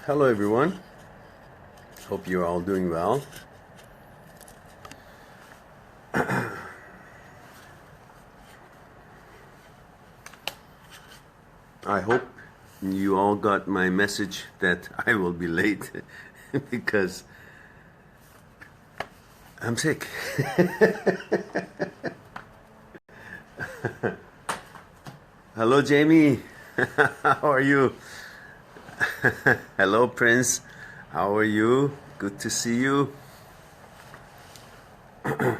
Hello everyone, hope you're all doing well. I hope you all got my message that I will be late because I'm sick. Hello Jamie, how are you? Hello Prince, how are you? Good to see you. I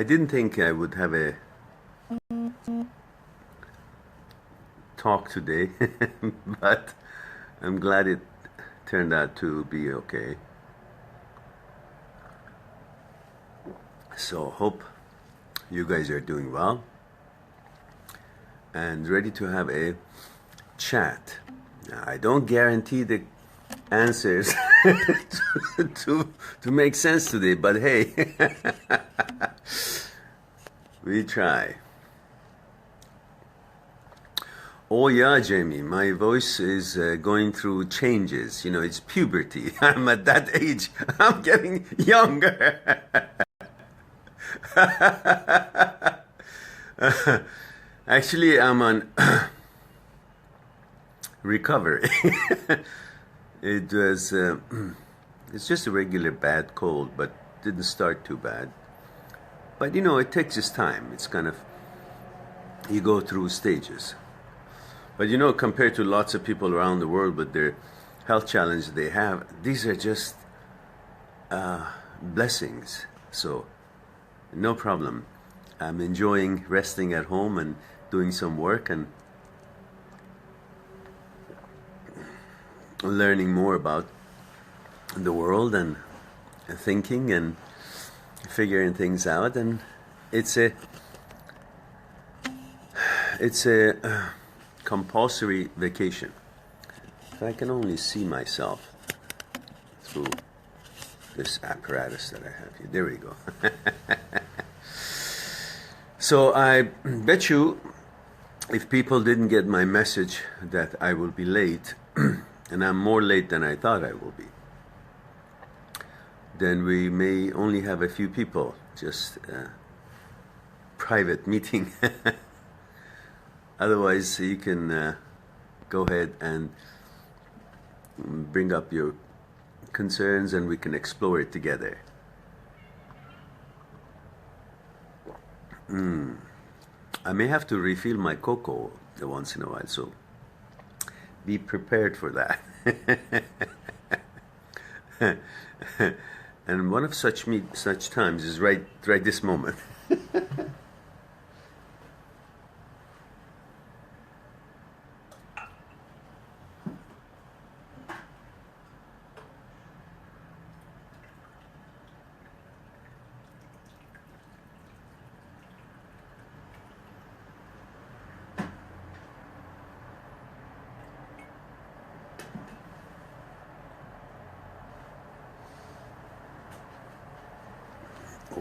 didn't think I would have a talk today, but I'm glad it turned out to be okay. So hope you guys are doing well and ready to have a chat. Now, I don't guarantee the answers to make sense today, but hey, we try. Oh yeah, Jamie, my voice is going through changes. You know, it's puberty. I'm at that age. I'm getting younger. Actually, I'm on recovery. It was, it's just a regular bad cold, but didn't start too bad. But you know, it takes its time. It's kind of, you go through stages. But you know, compared to lots of people around the world with their health challenges they have, these are just blessings. So, no problem. I'm enjoying resting at home and doing some work and learning more about the world and thinking and figuring things out. And it's a compulsory vacation. If I can only see myself through this apparatus that I have here. There we go. So I bet you if people didn't get my message that I will be late, and I'm more late than I thought I will be, then we may only have a few people, just a private meeting. Otherwise, you can go ahead and bring up your concerns and we can explore it together. I may have to refill my cocoa once in a while, so be prepared for that. And one of such times is right this moment.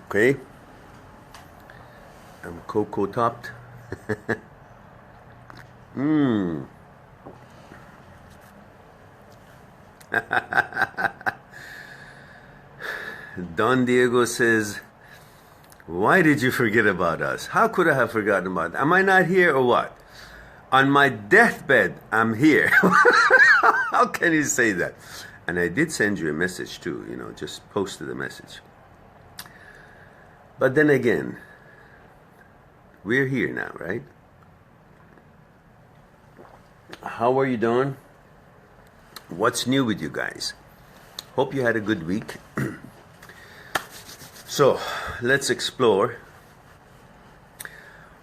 Okay, I'm cocoa topped. Don Diego says, why did you forget about us? How could I have forgotten about it? Am I not here or what? On my deathbed, I'm here. How can you say that? And I did send you a message too, you know, just posted a message. But then again, we're here now, right? How are you doing? What's new with you guys? Hope you had a good week. So, let's explore.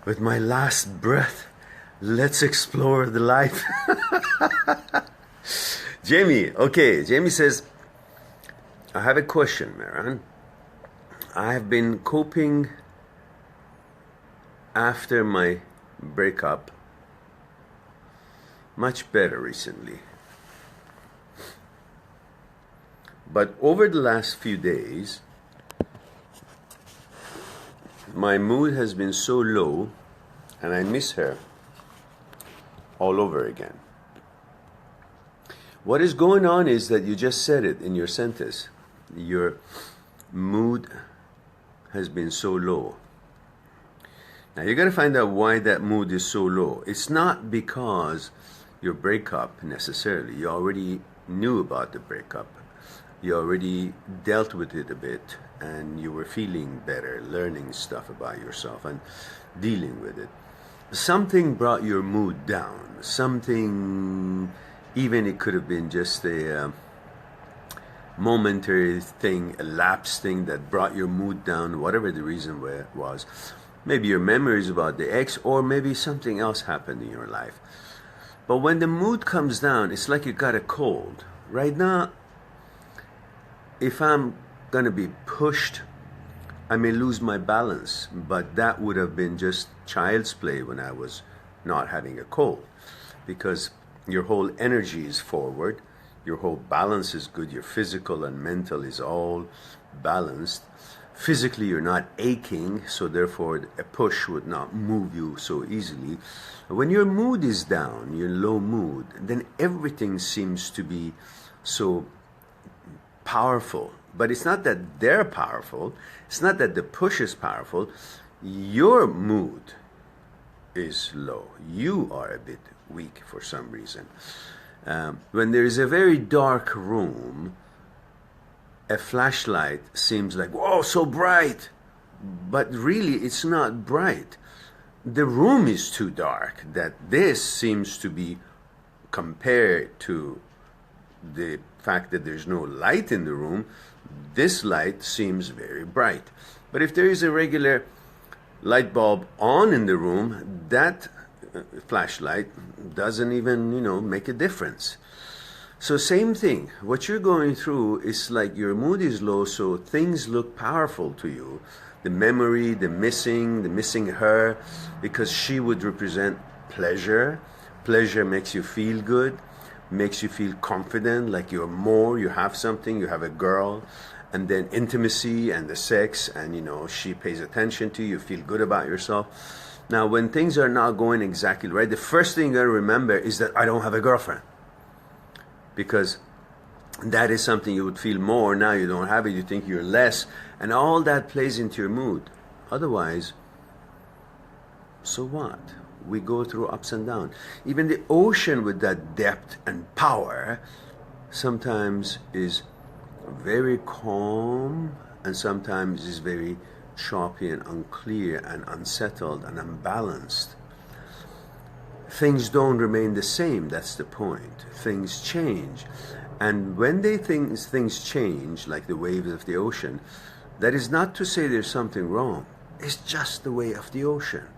With my last breath, let's explore the life. Jamie, okay, Jamie says, I have a question, Maran. I have been coping after my breakup much better recently. But over the last few days, my mood has been so low and I miss her all over again. What is going on is that you just said it in your sentence. Your mood has been so low. Now you got to find out why that mood is so low. It's not because your breakup necessarily. You already knew about the breakup. You already dealt with it a bit, and you were feeling better, learning stuff about yourself and dealing with it. Something brought your mood down. Something, even it could have been just a momentary thing, a lapse thing that brought your mood down, whatever the reason was. Maybe your memories about the ex, or maybe something else happened in your life. But when the mood comes down, it's like you got a cold. Right now, if I'm going to be pushed, I may lose my balance, but that would have been just child's play when I was not having a cold, because your whole energy is forward, your whole balance is good, your physical and mental is all balanced. Physically, you're not aching, so therefore a push would not move you so easily. When your mood is down, your low mood, then everything seems to be so powerful. But it's not that they're powerful. It's not that the push is powerful. Your mood is low. You are a bit weak for some reason. When there is a very dark room, a flashlight seems like, whoa, so bright. But really, it's not bright. The room is too dark, that this seems to be, compared to the fact that there's no light in the room, this light seems very bright. But if there is a regular light bulb on in the room, that flashlight doesn't even, make a difference. So same thing, what you're going through is like your mood is low, so things look powerful to you. The memory, the missing her, because she would represent pleasure. Pleasure makes you feel good, makes you feel confident, like you're more, you have something, you have a girl. And then intimacy and the sex, and she pays attention to you, you feel good about yourself. Now when things are not going exactly right, the first thing you gotta remember is that I don't have a girlfriend. Because that is something you would feel more. Now you don't have it, you think you're less, and all that plays into your mood. Otherwise, so what? We go through ups and downs. Even the ocean with that depth and power sometimes is very calm, and sometimes is very choppy and unclear and unsettled and unbalanced. Things don't remain the same, that's the point. Things change. And when things change, like the waves of the ocean, that is not to say there's something wrong. It's just the way of the ocean.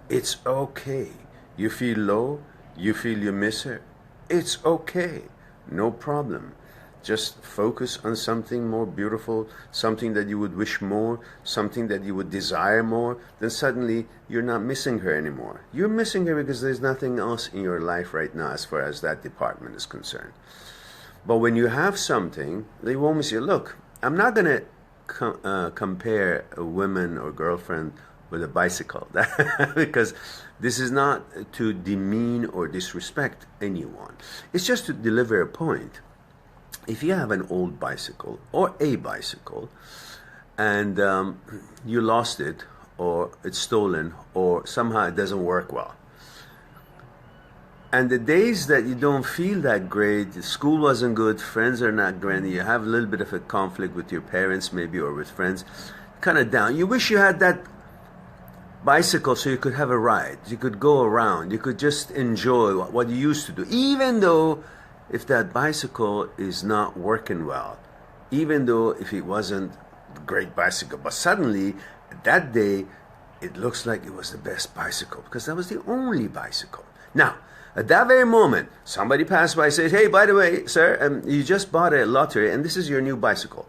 It's okay. You feel low, you feel you miss her. It's okay. No problem. Just focus on something more beautiful, something that you would wish more, something that you would desire more. Then suddenly you're not missing her anymore. You're missing her because there's nothing else in your life right now as far as that department is concerned. But when you have something, they won't miss you. Look, I'm not going to compare a woman or girlfriend with a bicycle because this is not to demean or disrespect anyone. It's just to deliver a point. If you have an old bicycle or a bicycle and you lost it, or it's stolen, or somehow it doesn't work well, and the days that you don't feel that great, the school wasn't good, friends are not great, you have a little bit of a conflict with your parents maybe, or with friends, kind of down, you wish you had that bicycle so you could have a ride, you could go around, you could just enjoy what you used to do, even though if that bicycle is not working well, even though if it wasn't a great bicycle, but suddenly that day it looks like it was the best bicycle because that was the only bicycle. Now, at that very moment, somebody passed by and says, hey, by the way, sir, you just bought a lottery and this is your new bicycle.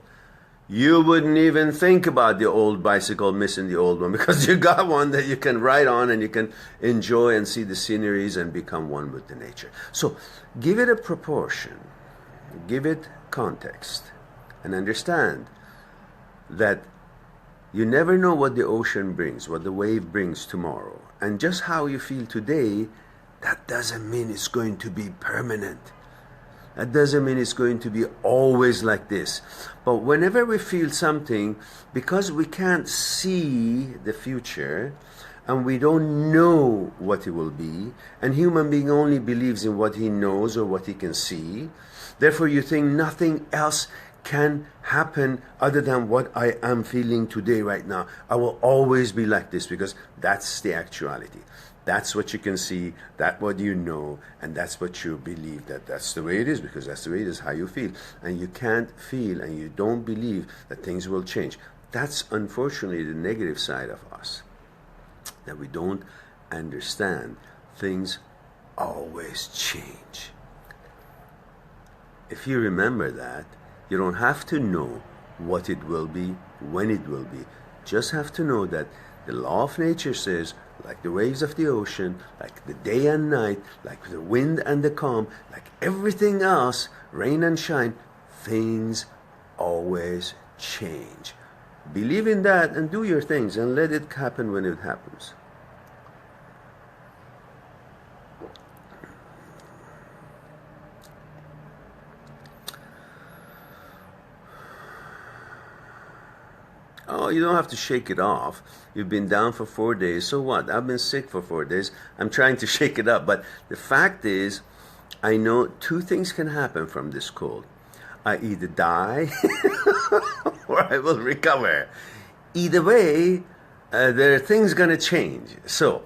You wouldn't even think about the old bicycle missing the old one because you got one that you can ride on and you can enjoy and see the sceneries and become one with the nature. So give it a proportion, give it context, and understand that you never know what the ocean brings, what the wave brings tomorrow. And just how you feel today, that doesn't mean it's going to be permanent. That doesn't mean it's going to be always like this. But whenever we feel something, because we can't see the future and we don't know what it will be, and human being only believes in what he knows or what he can see, therefore you think nothing else can happen other than what I am feeling today right now. I will always be like this because that's the actuality. That's what you can see, that's what you know, and that's what you believe, that that's the way it is, because that's the way it is, how you feel. And you can't feel and you don't believe that things will change. That's unfortunately the negative side of us, that we don't understand things always change. If you remember that, you don't have to know what it will be, when it will be. Just have to know that the law of nature says, like the waves of the ocean, like the day and night, like the wind and the calm, like everything else, rain and shine, things always change. Believe in that and do your things and let it happen when it happens. Oh, you don't have to shake it off. You've been down for 4 days. So what? I've been sick for 4 days. I'm trying to shake it up. But the fact is, I know two things can happen from this cold. I either die or I will recover. Either way, there are things going to change. So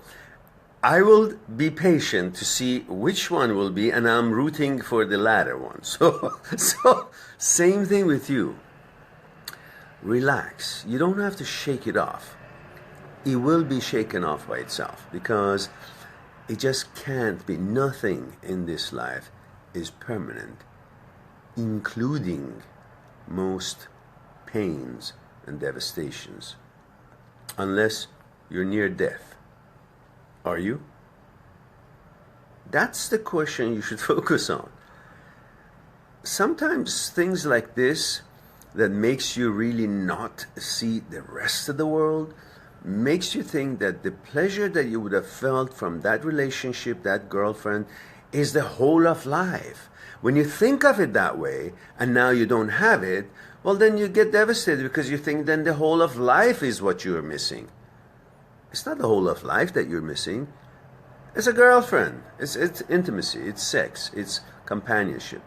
I will be patient to see which one will be, and I'm rooting for the latter one. So same thing with you. Relax. You don't have to shake it off. It will be shaken off by itself because it just can't be. Nothing in this life is permanent, including most pains and devastations, unless you're near death. Are you? That's the question you should focus on. Sometimes things like this that makes you really not see the rest of the world, makes you think that the pleasure that you would have felt from that relationship, that girlfriend, is the whole of life. When you think of it that way, and now you don't have it, well then you get devastated because you think then the whole of life is what you're missing. It's not the whole of life that you're missing. It's a girlfriend. It's intimacy. It's sex. It's companionship.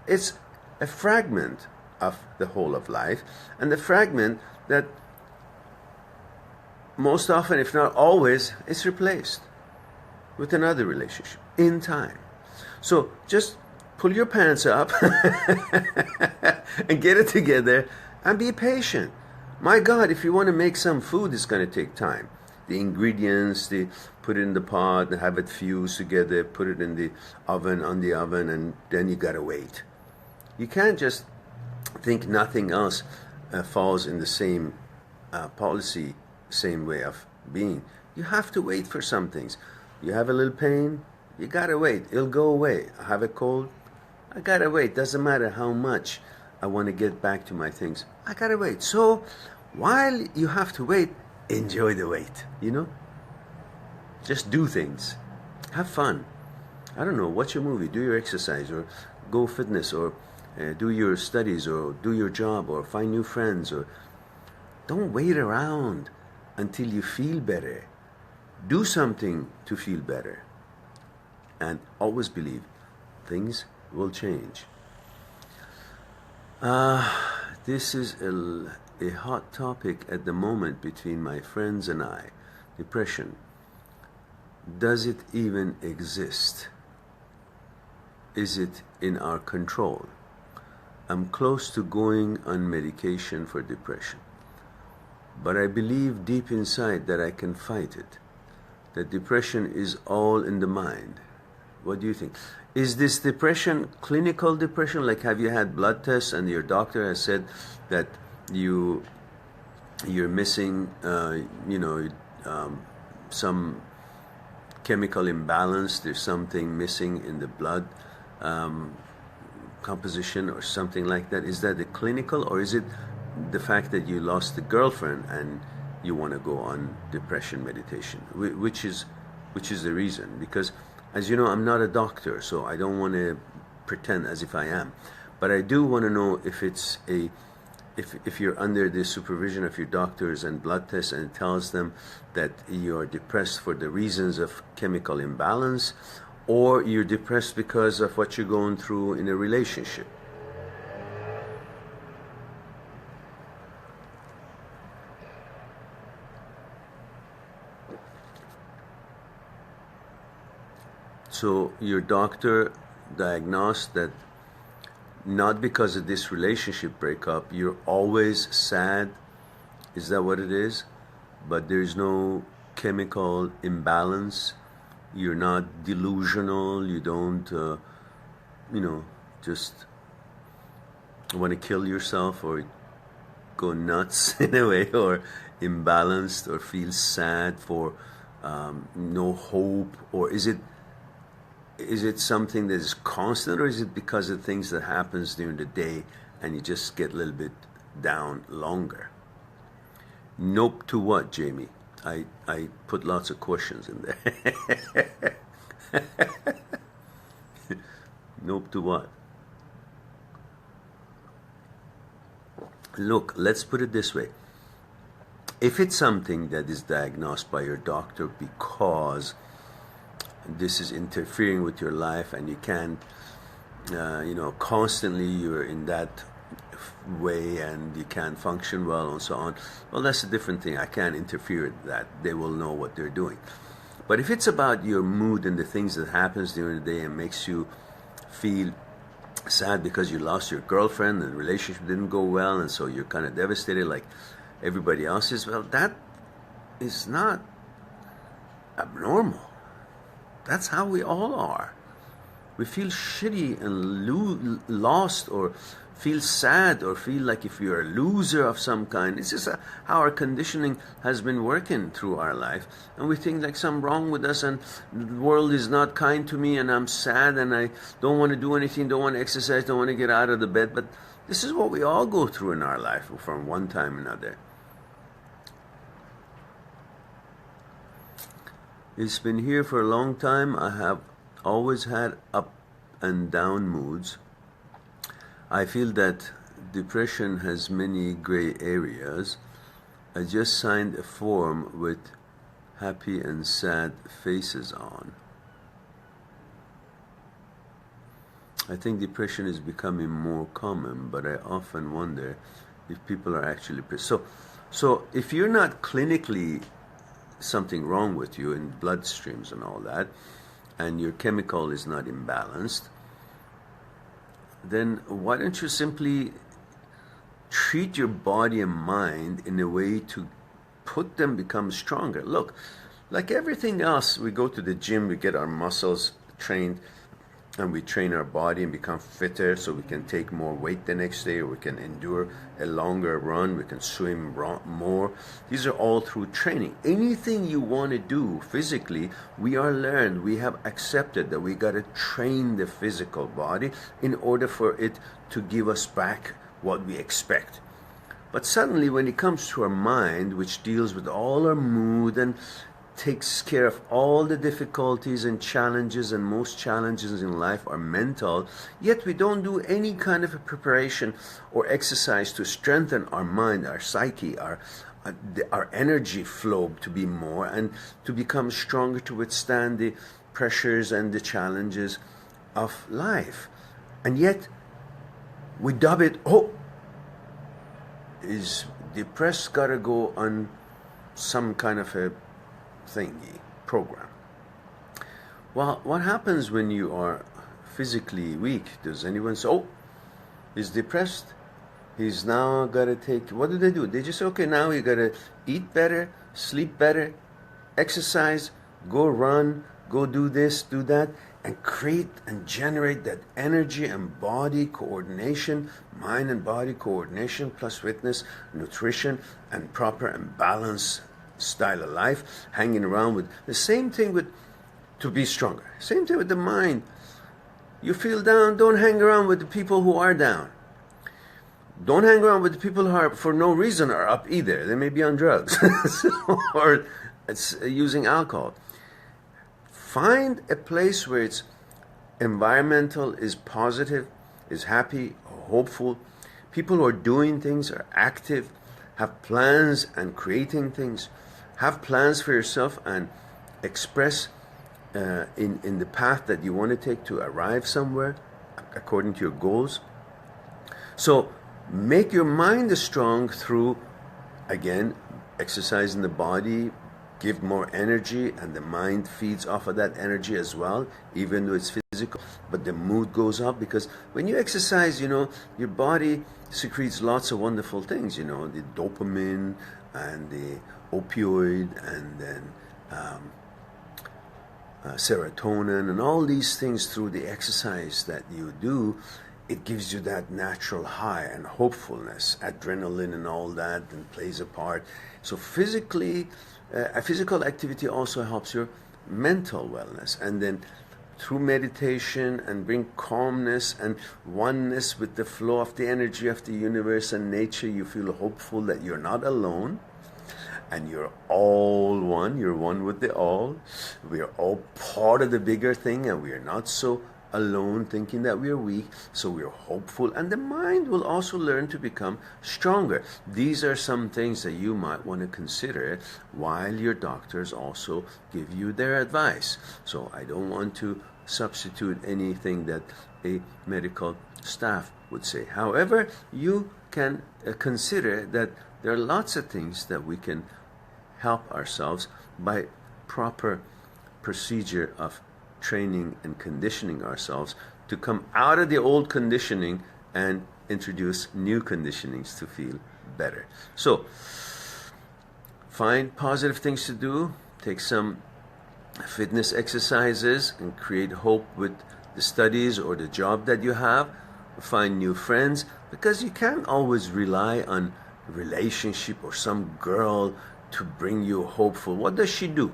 It's a fragment of the whole of life, and the fragment that most often, if not always, is replaced with another relationship in time. So just pull your pants up and get it together and be patient. My God, if you want to make some food, it's going to take time. The ingredients, put it in the pot, have it fuse together, put it in the oven, on the oven, and then you got to wait. You can't just think nothing else falls in the same policy, same way of being. You have to wait for some things. You have a little pain, you gotta wait. It'll go away. I have a cold, I gotta wait. Doesn't matter how much I want to get back to my things, I gotta wait. So while you have to wait, enjoy the wait, you know? Just do things. Have fun. I don't know, watch a movie, do your exercise, or go fitness, or do your studies, or do your job, or find new friends, or don't wait around until you feel better. Do something to feel better, and always believe things will change. This is a hot topic at the moment between my friends and I. Depression. Does it even exist? Is it in our control? I'm close to going on medication for depression, but I believe deep inside that I can fight it, that depression is all in the mind. What do you think? Is this depression clinical depression? Like, have you had blood tests and your doctor has said that you're missing, some chemical imbalance, there's something missing in the blood composition or something like that? Is that the clinical, or is it the fact that you lost the girlfriend and you want to go on depression meditation? Which is the reason? Because, as you know, I'm not a doctor, so I don't want to pretend as if I am. But I do want to know if it's if you're under the supervision of your doctors and blood tests, and it tells them that you're depressed for the reasons of chemical imbalance, or you're depressed because of what you're going through in a relationship. So your doctor diagnosed that not because of this relationship breakup, you're always sad. Is that what it is? But there's no chemical imbalance. You're not delusional. You don't, just want to kill yourself or go nuts in a way, or imbalanced, or feel sad for no hope, or is it something that is constant, or is it because of things that happens during the day and you just get a little bit down longer? Nope to what, Jamie? I put lots of questions in there. Nope to what? Look, let's put it this way. If it's something that is diagnosed by your doctor because this is interfering with your life and you can't, constantly you're in that way and you can't function well and so on, well, that's a different thing. I can't interfere with that. They will know what they're doing. But if it's about your mood and the things that happens during the day and makes you feel sad because you lost your girlfriend and the relationship didn't go well and so you're kind of devastated like everybody else is, well, that is not abnormal. That's how we all are. We feel shitty and lost, or feel sad, or feel like if you're a loser of some kind. It's just how our conditioning has been working through our life. And we think like something wrong with us and the world is not kind to me and I'm sad and I don't want to do anything, don't want to exercise, don't want to get out of the bed. But this is what we all go through in our life from one time or another. It's been here for a long time. I have always had up and down moods. I feel that depression has many gray areas. I just signed a form with happy and sad faces on. I think depression is becoming more common, but I often wonder if people are actually so if you're not clinically something wrong with you in bloodstreams and all that, and your chemical is not imbalanced, then why don't you simply treat your body and mind in a way to put them become stronger? Look, like everything else, we go to the gym, we get our muscles trained, and we train our body and become fitter so we can take more weight the next day, or we can endure a longer run, we can swim more. These are all through training. Anything you want to do physically, we are learned, we have accepted that we got to train the physical body in order for it to give us back what we expect. But suddenly when it comes to our mind, which deals with all our mood and takes care of all the difficulties and challenges, and most challenges in life are mental, yet we don't do any kind of a preparation or exercise to strengthen our mind, our psyche, our energy flow to be more and to become stronger to withstand the pressures and the challenges of life. And yet we dub it, is depressed gotta go on some kind of a thingy program. Well, what happens when you are physically weak? Does anyone say, he's depressed, he's now got to take, what do? They just say, okay, now you got to eat better, sleep better, exercise, go run, go do this, do that, and create and generate that energy and body coordination, mind and body coordination, plus fitness, nutrition, and proper and balanced style of life, hanging around with the same thing with to be stronger. Same thing with the mind. You feel down, don't hang around with the people who are down. Don't hang around with the people who are for no reason are up either. They may be on drugs or it's using alcohol. Find a place where it's environmental is positive, is happy, hopeful. People who are doing things, are active, have plans and creating things. Have plans for yourself and express in the path that you want to take to arrive somewhere according to your goals. So make your mind strong through, again, exercising the body, give more energy, and the mind feeds off of that energy as well, even though it's physical, but the mood goes up, because when you exercise, your body secretes lots of wonderful things, the dopamine and the opioid, and then serotonin, and all these things through the exercise that you do. It gives you that natural high and hopefulness, adrenaline and all that, and plays a part. So physically, a physical activity also helps your mental wellness, and then through meditation and bring calmness and oneness with the flow of the energy of the universe and nature, you feel hopeful that you're not alone, and you're all one. You're one with the all. We are all part of the bigger thing, and we are not so alone thinking that we are weak. So we are hopeful, and the mind will also learn to become stronger. These are some things that you might want to consider while your doctors also give you their advice. So I don't want to substitute anything that a medical staff would say. However, you can consider that there are lots of things that we can help ourselves by proper procedure of training and conditioning ourselves to come out of the old conditioning and introduce new conditionings to feel better. So find positive things to do, take some fitness exercises, and create hope with the studies or the job that you have. Find new friends, because you can't always rely on relationship or some girl to bring you hopeful. What does she do?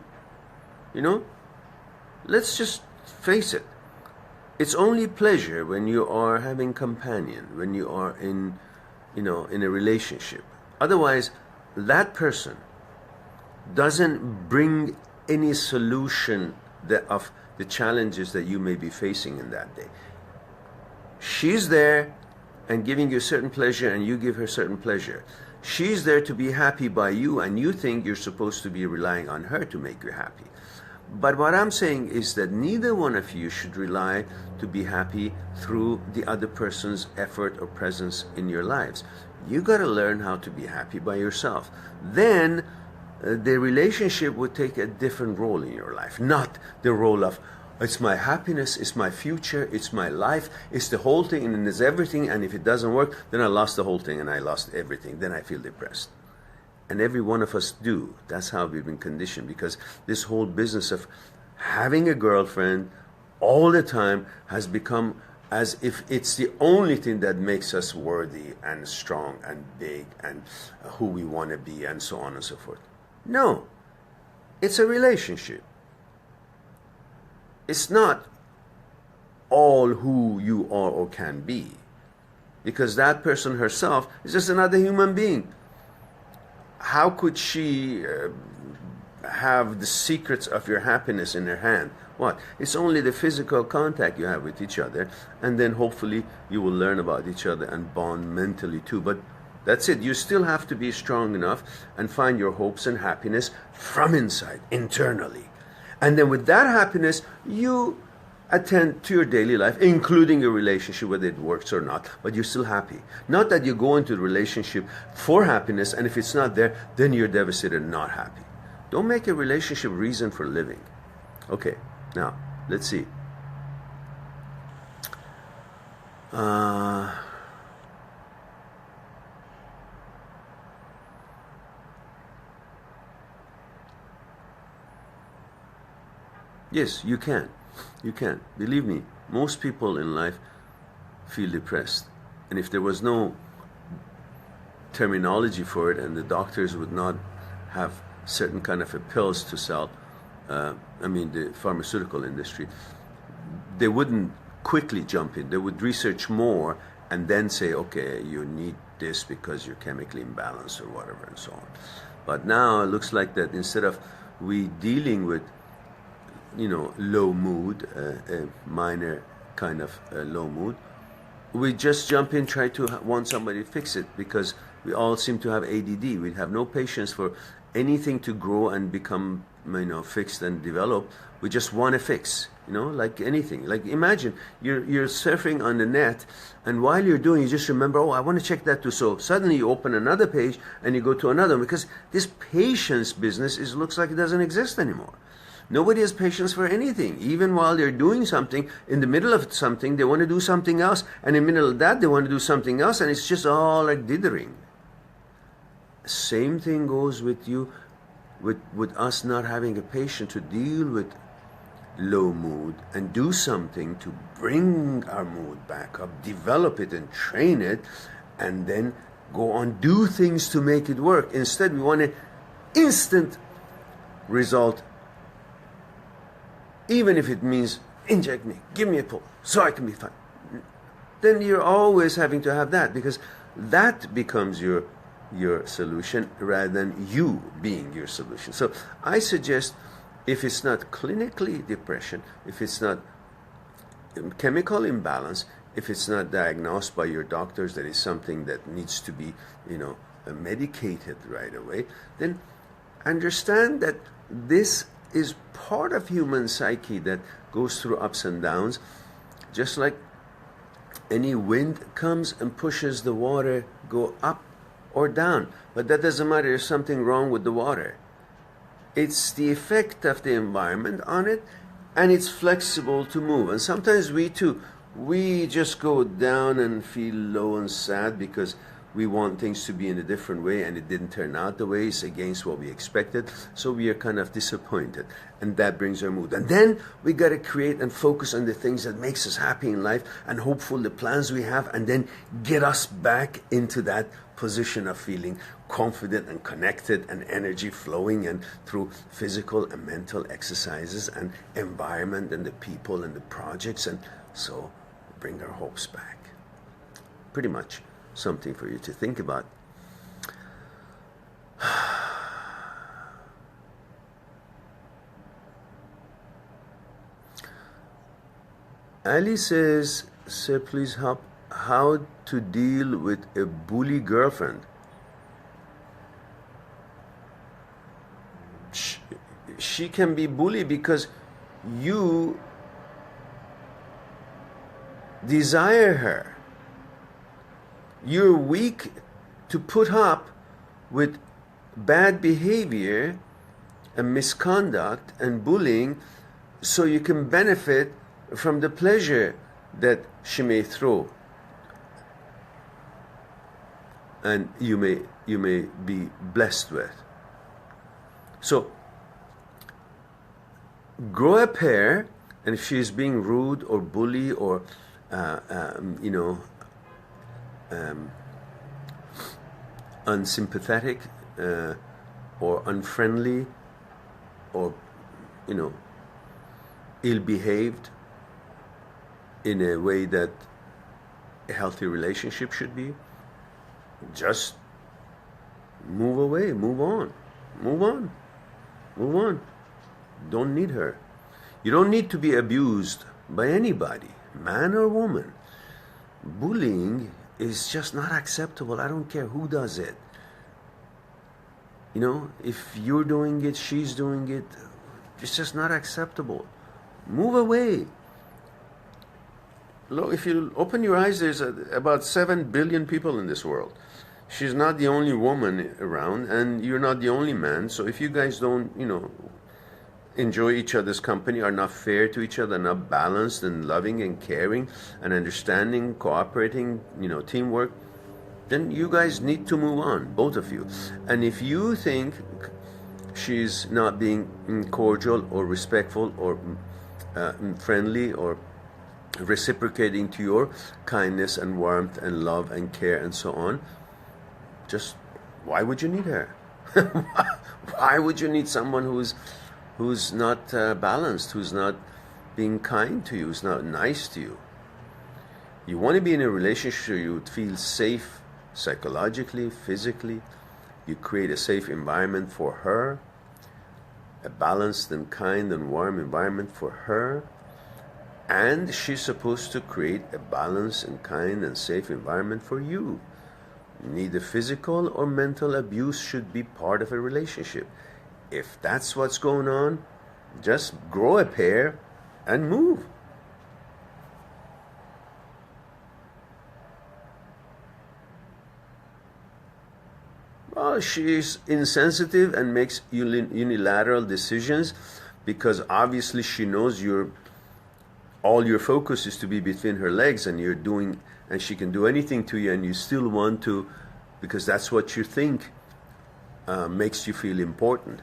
Let's just face it. It's only pleasure when you are having companion, when you are in a relationship. Otherwise, that person doesn't bring any solution of the challenges that you may be facing in that day. She's there and giving you certain pleasure, and you give her certain pleasure. She's there to be happy by you, and you think you're supposed to be relying on her to make you happy. But what I'm saying is that neither one of you should rely to be happy through the other person's effort or presence in your lives. You got to learn how to be happy by yourself. Then the relationship would take a different role in your life, not the role of, it's my happiness, it's my future, it's my life, it's the whole thing, and it's everything, and if it doesn't work, then I lost the whole thing and I lost everything. Then I feel depressed. And every one of us do. That's how we've been conditioned, because this whole business of having a girlfriend all the time has become as if it's the only thing that makes us worthy and strong and big and who we want to be, and so on and so forth. No, it's a relationship. It's not all who you are or can be, because that person herself is just another human being. How could she have the secrets of your happiness in her hand? What? It's only the physical contact you have with each other, and then hopefully you will learn about each other and bond mentally too. But that's it. You still have to be strong enough and find your hopes and happiness from inside, internally. And then with that happiness, you attend to your daily life, including your relationship, whether it works or not, but you're still happy. Not that you go into the relationship for happiness, and if it's not there, then you're devastated and not happy. Don't make a relationship reason for living. Okay, now, let's see. Yes, you can. You can. Believe me, most people in life feel depressed. And if there was no terminology for it, and the doctors would not have certain kind of pills to sell, the pharmaceutical industry, they wouldn't quickly jump in. They would research more and then say, okay, you need this because you're chemically imbalanced or whatever, and so on. But now it looks like that instead of we dealing with low mood, a minor kind of low mood, we just jump in, try to want somebody to fix it, because we all seem to have ADD. We have no patience for anything to grow and become, fixed and develop. We just want to fix, like anything. Like imagine you're surfing on the net, and while you're doing, you just remember, oh, I want to check that too. So suddenly you open another page and you go to another one, because this patience business looks like it doesn't exist anymore. Nobody has patience for anything. Even while they're doing something, in the middle of something, they want to do something else. And in the middle of that, they want to do something else. And it's just all like dithering. Same thing goes with you, with us not having a patience to deal with low mood and do something to bring our mood back up, develop it and train it, and then go on, do things to make it work. Instead, we want an instant result. Even if it means, inject me, give me a pull, so I can be fine. Then you're always having to have that, because that becomes your solution rather than you being your solution. So I suggest, if it's not clinically depression, if it's not chemical imbalance, if it's not diagnosed by your doctors that is something that needs to be, medicated right away, then understand that this is part of human psyche that goes through ups and downs. Just like any wind comes and pushes the water go up or down, but that doesn't matter. There's something wrong with the water. It's the effect of the environment on it, and it's flexible to move. And sometimes we just go down and feel low and sad because we want things to be in a different way, and it didn't turn out the way. It's against what we expected, so we are kind of disappointed, and that brings our mood. And then we got to create and focus on the things that makes us happy in life, and hopeful the plans we have, and then get us back into that position of feeling confident and connected and energy flowing, and through physical and mental exercises and environment and the people and the projects, and so bring our hopes back. Pretty much something for you to think about. Ali says, sir, please help how to deal with a bully girlfriend. She can be bully because you desire her. You're weak to put up with bad behavior and misconduct and bullying, so you can benefit from the pleasure that she may throw, and you may be blessed with. So grow a pair, and if she is being rude or bully or unsympathetic or unfriendly or ill-behaved in a way that a healthy relationship should be, just move away, move on. Don't need her. You don't need to be abused by anybody, man or woman. Bullying is just not acceptable. I don't care who does it. If you're doing it, she's doing it, it's just not acceptable. Move away. Look, if you open your eyes, there's about 7 billion people in this world. She's not the only woman around, and you're not the only man. So if you guys don't, enjoy each other's company, are not fair to each other, not balanced and loving and caring and understanding, cooperating, teamwork, then you guys need to move on, both of you. And if you think she's not being cordial or respectful or friendly or reciprocating to your kindness and warmth and love and care and so on, just why would you need her? Why would you need someone who's not balanced, who's not being kind to you, who's not nice to you? You want to be in a relationship where you feel safe psychologically, physically. You create a safe environment for her, a balanced and kind and warm environment for her, And she's supposed to create a balanced and kind and safe environment for you. Neither physical or mental abuse should be part of a relationship. If that's what's going on, just grow a pair and move. Well, she's insensitive and makes unilateral decisions because obviously she knows all your focus is to be between her legs, and and she can do anything to you, and you still want to, because that's what you think makes you feel important.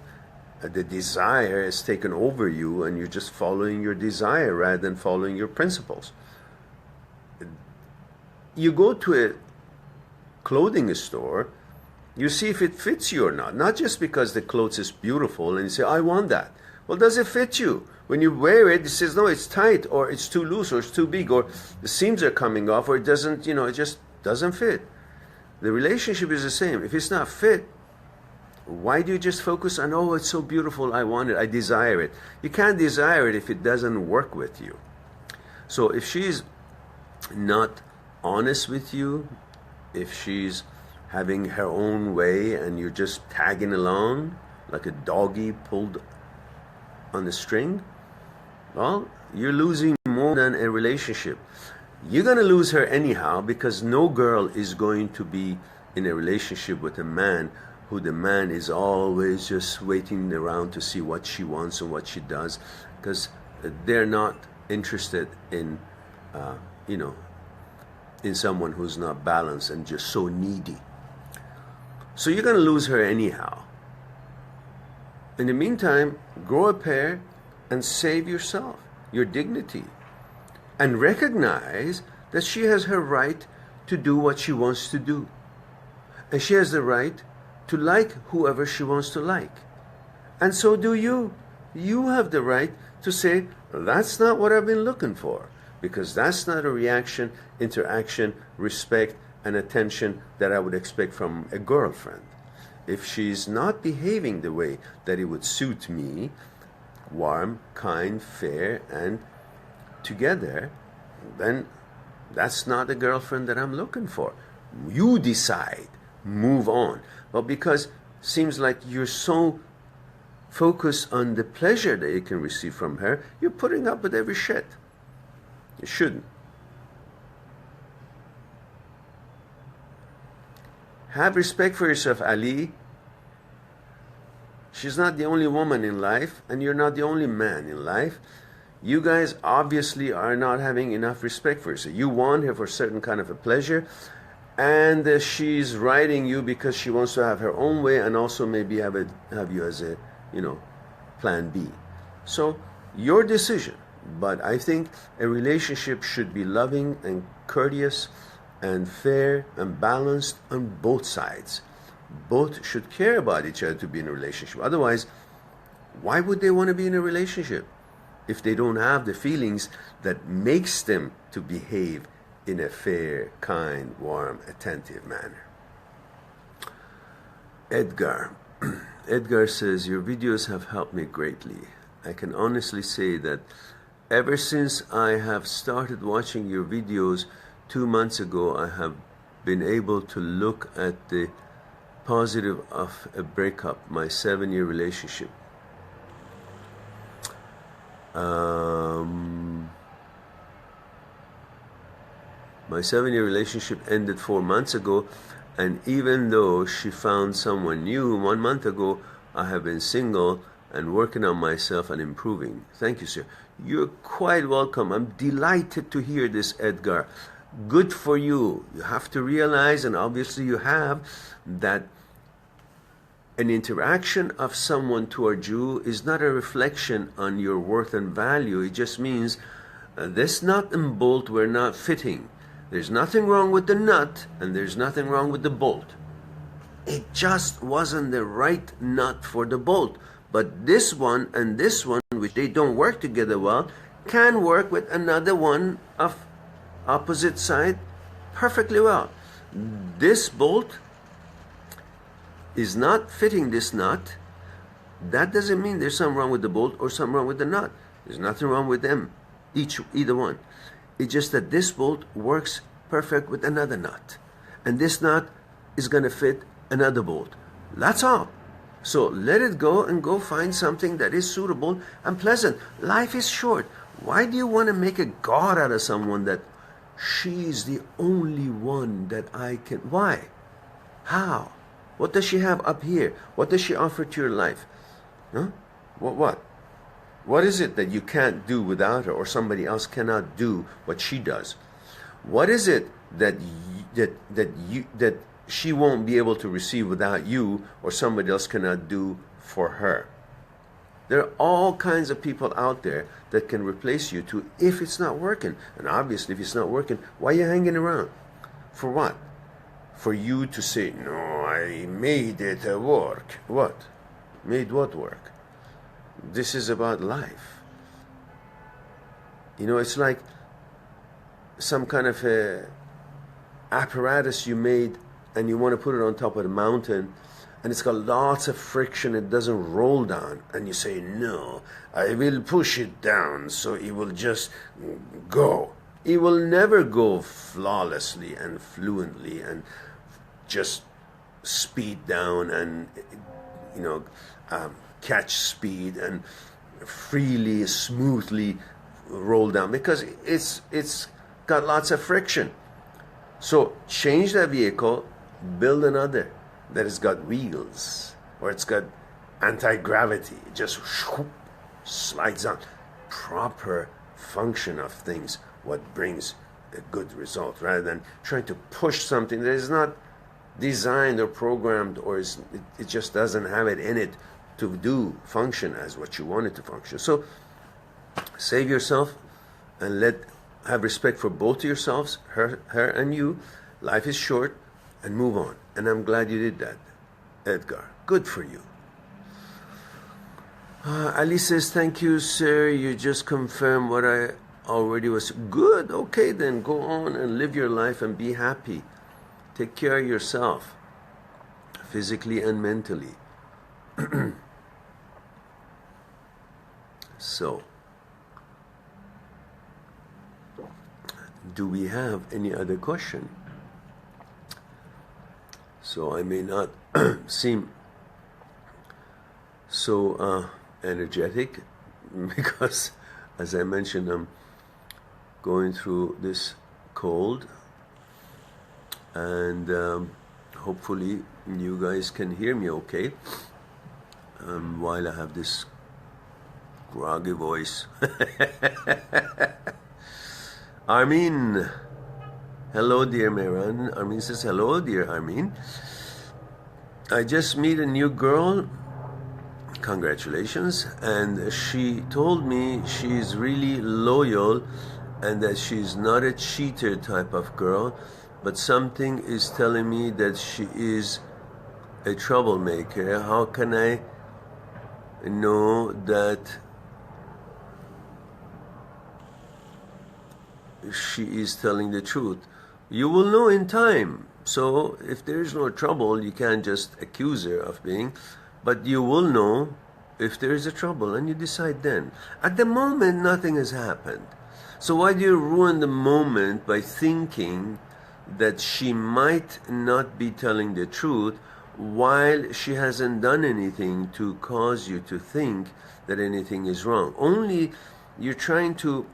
The desire has taken over you, and you're just following your desire rather than following your principles. You go to a clothing store, you see if it fits you or not just because the clothes is beautiful and you say, I want that. Well, does it fit you? When you wear it, it says, no, it's tight, or it's too loose, or it's too big, or the seams are coming off, or it doesn't, it just doesn't fit. The relationship is the same. If it's not fit, why do you just focus on, oh, it's so beautiful, I want it, I desire it? You can't desire it if it doesn't work with you. So if she's not honest with you, if she's having her own way and you're just tagging along like a doggy pulled on the string, well, you're losing more than a relationship. You're going to lose her anyhow, because no girl is going to be in a relationship with a man who the man is always just waiting around to see what she wants and what she does, because they're not interested in, in someone who's not balanced and just so needy. So you're going to lose her anyhow. In the meantime, grow a pair and save yourself, your dignity, and recognize that she has her right to do what she wants to do. And she has the right to like whoever she wants to like. And so do you. You have the right to say, that's not what I've been looking for, because that's not a reaction, interaction, respect, and attention that I would expect from a girlfriend. If she's not behaving the way that it would suit me, warm, kind, fair, and together, then that's not the girlfriend that I'm looking for. You decide, move on. But because it seems like you're so focused on the pleasure that you can receive from her, you're putting up with every shit. You shouldn't. Have respect for yourself, Ali. She's not the only woman in life, and you're not the only man in life. You guys obviously are not having enough respect for yourself. You want her for a certain kind of a pleasure, and she's riding you because she wants to have her own way, and also maybe have you as a, plan B. So, your decision. But I think a relationship should be loving and courteous and fair and balanced on both sides. Both should care about each other to be in a relationship. Otherwise, why would they want to be in a relationship if they don't have the feelings that makes them to behave in a fair, kind, warm, attentive manner? Edgar. Edgar says, your videos have helped me greatly. I can honestly say that ever since I have started watching your videos 2 months ago, I have been able to look at the positive of a breakup, my 7-year relationship. My 7-year relationship ended 4 months ago, and even though she found someone new 1 month ago, I have been single and working on myself and improving. Thank you, sir. You're quite welcome. I'm delighted to hear this, Edgar. Good for you. You have to realize, and obviously you have, that an interaction of someone toward you is not a reflection on your worth and value. It just means this nut and bolt were not fitting. There's nothing wrong with the nut, and there's nothing wrong with the bolt. It just wasn't the right nut for the bolt. But this one and this one, which they don't work together well, can work with another one of opposite side perfectly well. This bolt is not fitting this nut. That doesn't mean there's something wrong with the bolt or something wrong with the nut. There's nothing wrong with them. either one. It's just that this bolt works perfect with another nut, and this nut is going to fit another bolt. That's all. So let it go and go find something that is suitable and pleasant. Life is short. Why do you want to make a god out of someone that she's the only one that I can? Why? How? What does she have up here? What does she offer to your life? Huh? What? What is it that you can't do without her, or somebody else cannot do what she does? What is it that she won't be able to receive without you, or somebody else cannot do for her? There are all kinds of people out there that can replace you too if it's not working. And obviously, if it's not working, why are you hanging around? For what? For you to say, no, I made it work. What? Made what work? This is about life. You know, it's like some kind of a apparatus you made and you want to put it on top of the mountain, and it's got lots of friction, it doesn't roll down, and you say, no, I will push it down so it will just go. It will never go flawlessly and fluently and just speed down and, you know, catch speed and freely, smoothly roll down, because it's got lots of friction. So change that vehicle, build another that has got wheels, or it's got anti-gravity. It just slides on. Proper function of things, what brings a good result, rather than trying to push something that is not designed or programmed, or it just doesn't have it in it to function as what you want it to function. So save yourself and have respect for both yourselves, her and you. Life is short, and move on. And I'm glad you did that, Edgar. Good for you. Ali says, thank you, sir. You just confirmed what I already was. Good. Okay, then go on and live your life and be happy. Take care of yourself, physically and mentally. So, do we have any other question? So I may not seem so energetic, because, as I mentioned, I'm going through this cold, and hopefully you guys can hear me okay while I have this groggy voice. Armin, hello dear Meran. Armin says, hello dear Armin. I just meet a new girl, congratulations, and she told me she's really loyal and that she's not a cheater type of girl, but something is telling me that she is a troublemaker. How can I know that she is telling the truth? You will know in time. So if there is no trouble, you can't just accuse her of being, but you will know if there is a trouble, and you decide then. At the moment, nothing has happened. So why do you ruin the moment by thinking that she might not be telling the truth while she hasn't done anything to cause you to think that anything is wrong? Only you're trying to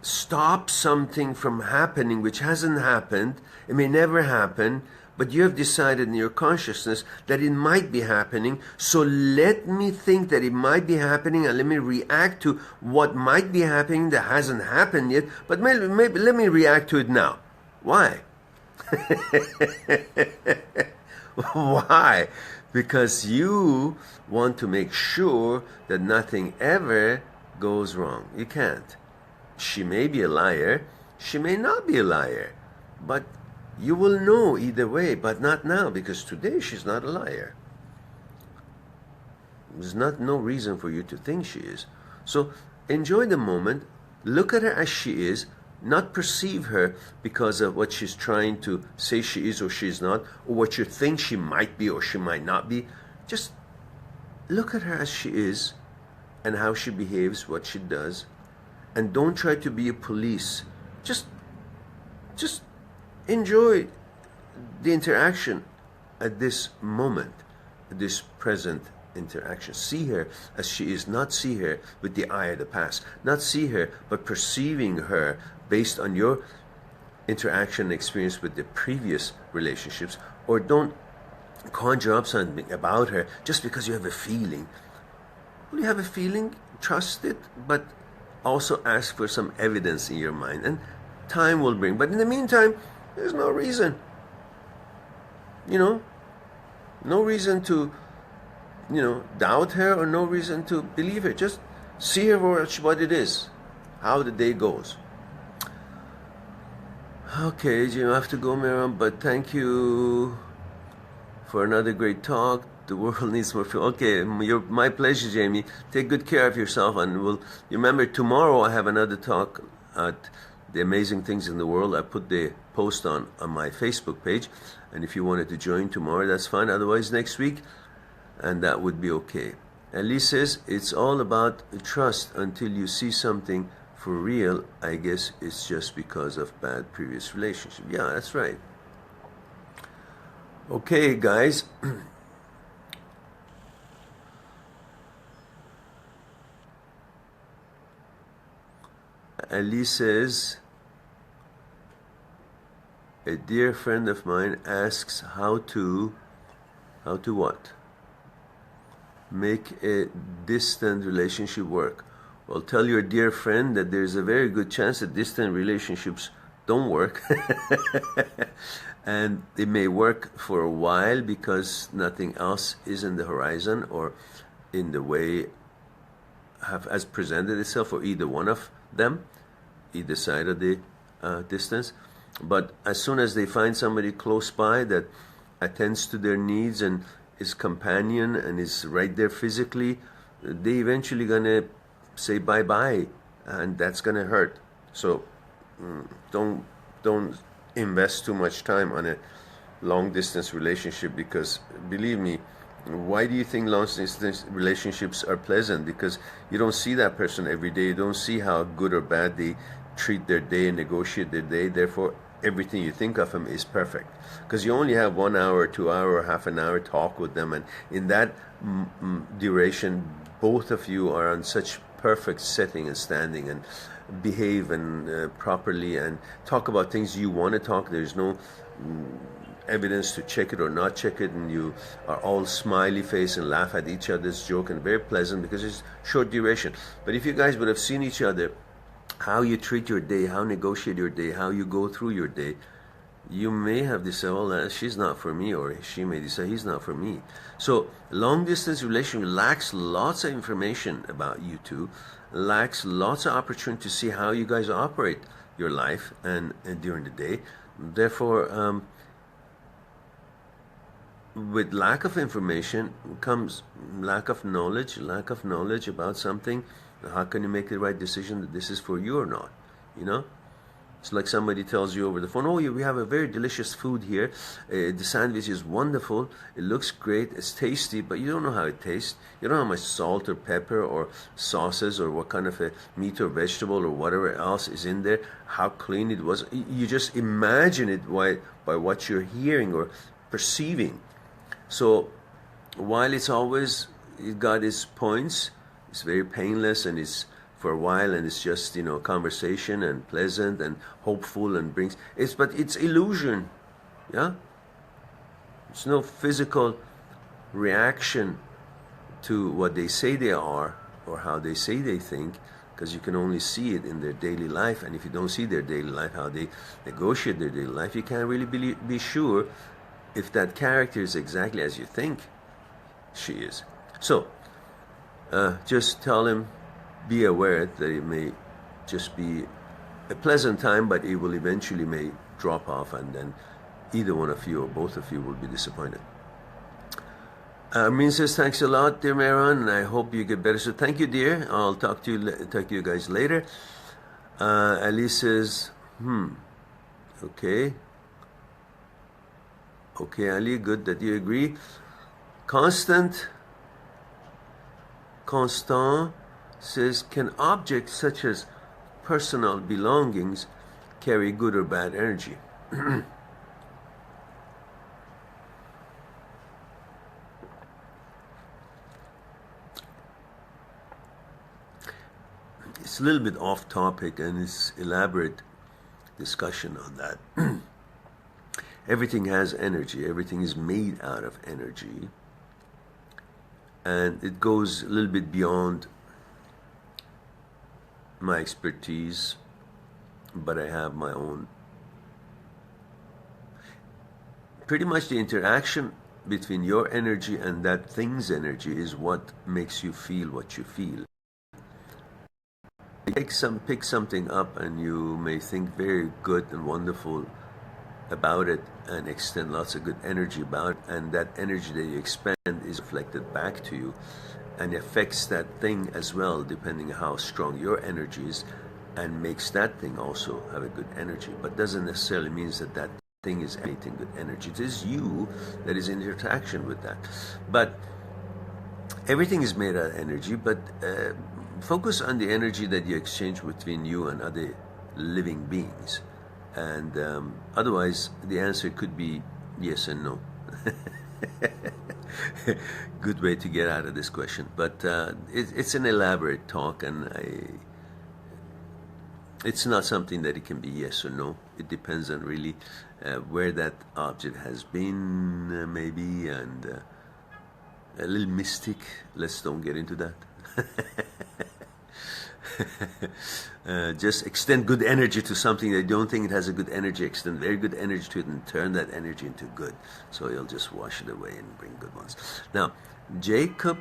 stop something from happening which hasn't happened. It may never happen, but you have decided in your consciousness that it might be happening. So let me think that it might be happening, and let me react to what might be happening that hasn't happened yet, but maybe let me react to it now. Why? Why? Because you want to make sure that nothing ever goes wrong. You can't. She may be a liar, she may not be a liar, but you will know either way, but not now, because today she's not a liar. There's no reason for you to think she is. So enjoy the moment, look at her as she is, not perceive her because of what she's trying to say she is or she's not, or what you think she might be or she might not be. Just look at her as she is and how she behaves, what she does, and don't try to be a police. Just enjoy the interaction at this moment, this present interaction. See her as she is, not see her with the eye of the past, not see her but perceiving her based on your interaction and experience with the previous relationships. Or don't conjure up something about her just because you have a feeling. When you have a feeling, trust it, but also ask for some evidence in your mind, and time will bring. But in the meantime, there's no reason, no reason to, doubt her, or no reason to believe her. Just see her for what it is, how the day goes. Okay, Jim, I have to go, Miriam, but thank you for another great talk. The world needs more food. Okay, my pleasure, Jamie. Take good care of yourself, and you remember tomorrow I have another talk at the Amazing Things in the World. I put the post on my Facebook page, and if you wanted to join tomorrow, that's fine. Otherwise, next week, and that would be okay. Elise says it's all about trust until you see something for real. I guess it's just because of bad previous relationship. Yeah, that's right. Okay, guys. Elise says, a dear friend of mine asks how to what? Make a distant relationship work. Well, tell your dear friend that there's a very good chance that distant relationships don't work. And they may work for a while because nothing else is in the horizon or in the way has presented itself for either one of them, either side of the distance. But as soon as they find somebody close by that attends to their needs and is companion and is right there physically, they eventually gonna say bye-bye, and that's gonna hurt. So don't invest too much time on a long distance relationship, because believe me, why do you think long distance relationships are pleasant? Because you don't see that person every day. You don't see how good or bad they treat their day and negotiate their day. Therefore, everything you think of them is perfect, because you only have 1 hour, 2 hour, or half an hour talk with them, and in that duration, both of you are on such perfect setting and standing and behave and properly and talk about things you want to talk. There's no evidence to check it or not check it, and you are all smiley face and laugh at each other's joke, and very pleasant because it's short duration. But if you guys would have seen each other, how you treat your day, how you negotiate your day, how you go through your day, you may have decided, well, she's not for me, or she may decide he's not for me. So long distance relationship lacks lots of information about you two, lacks lots of opportunity to see how you guys operate your life and during the day. Therefore, with lack of information comes lack of knowledge about something. How can you make the right decision that this is for you or not? It's like somebody tells you over the phone, oh, we have a very delicious food here. The sandwich is wonderful. It looks great. It's tasty, but you don't know how it tastes. You don't know how much salt or pepper or sauces or what kind of a meat or vegetable or whatever else is in there, how clean it was. You just imagine it by what you're hearing or perceiving. So while it's got its points, it's very painless and it's for a while, and it's just conversation and pleasant and hopeful and but it's illusion. Yeah, it's no physical reaction to what they say they are or how they say they think, because you can only see it in their daily life. And if you don't see their daily life, how they negotiate their daily life, you can't really be sure if that character is exactly as you think she is. So just tell him, be aware that it may just be a pleasant time, but it will eventually may drop off, and then either one of you or both of you will be disappointed. Min says, thanks a lot, dear Mehran, and I hope you get better. So thank you, dear. I'll talk to you guys later. Alice says, okay. Okay, Ali, good that you agree. Constant says, can objects such as personal belongings carry good or bad energy? It's a little bit off topic, and it's elaborate discussion on that. Everything has energy. Everything is made out of energy. And it goes a little bit beyond my expertise, but I have my own. Pretty much the interaction between your energy and that thing's energy is what makes you feel what you feel. You pick something up and you may think very good and wonderful about it and extend lots of good energy about it, and that energy that you expend is reflected back to you and affects that thing as well, depending on how strong your energy is, and makes that thing also have a good energy. But doesn't necessarily mean that that thing is anything good energy. It is you that is in interaction with that. But everything is made out of energy, but focus on the energy that you exchange between you and other living beings. And otherwise, the answer could be yes and no. Good way to get out of this question. But it's an elaborate talk, and it's not something that it can be yes or no. It depends on really where that object has been, maybe, and a little mystic. Let's don't get into that. Just extend good energy to something that you don't think it has a good energy. Extend very good energy to it and turn that energy into good. So you'll just wash it away and bring good ones. Now, Jacob,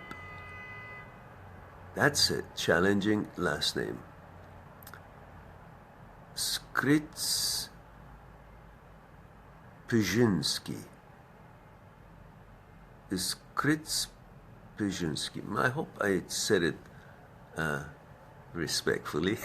that's a challenging last name. Skritz Pijinski. Skritz Pijinski. I hope I said it respectfully.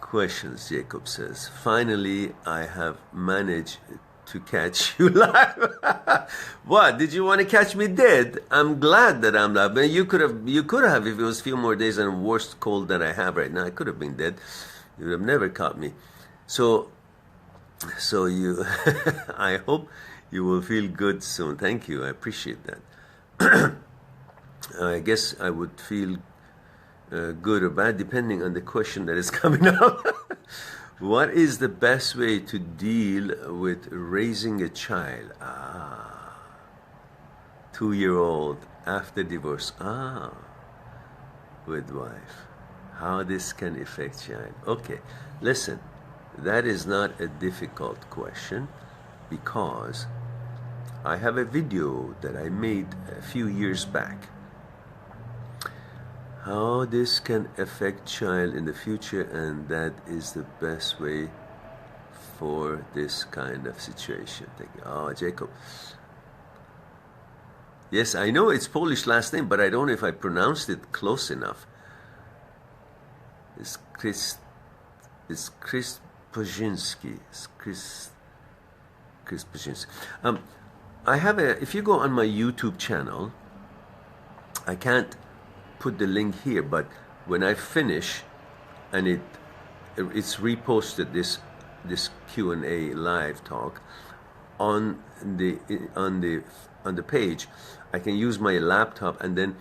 Questions, Jacob says. Finally, I have managed to catch you live. What? Did you want to catch me dead? I'm glad that I'm live. You could have, if it was a few more days and worst cold that I have right now, I could have been dead. You would have never caught me. So you, I hope you will feel good soon. Thank you. I appreciate that. I guess I would feel good or bad depending on the question that is coming up. What is the best way to deal with raising a child? 2-year-old after divorce. With wife. How this can affect child. Okay, listen, that is not a difficult question, because I have a video that I made a few years back. How this can affect child in the future, and that is the best way for this kind of situation. Thank you. Oh, Jacob. Yes, I know it's Polish last name, but I don't know if I pronounced it close enough. It's Chris Pojinski. It's Chris Pojinski. I have if you go on my YouTube channel, I can't put the link here, but when I finish and it's reposted, this Q&A live talk on the page, I can use my laptop and then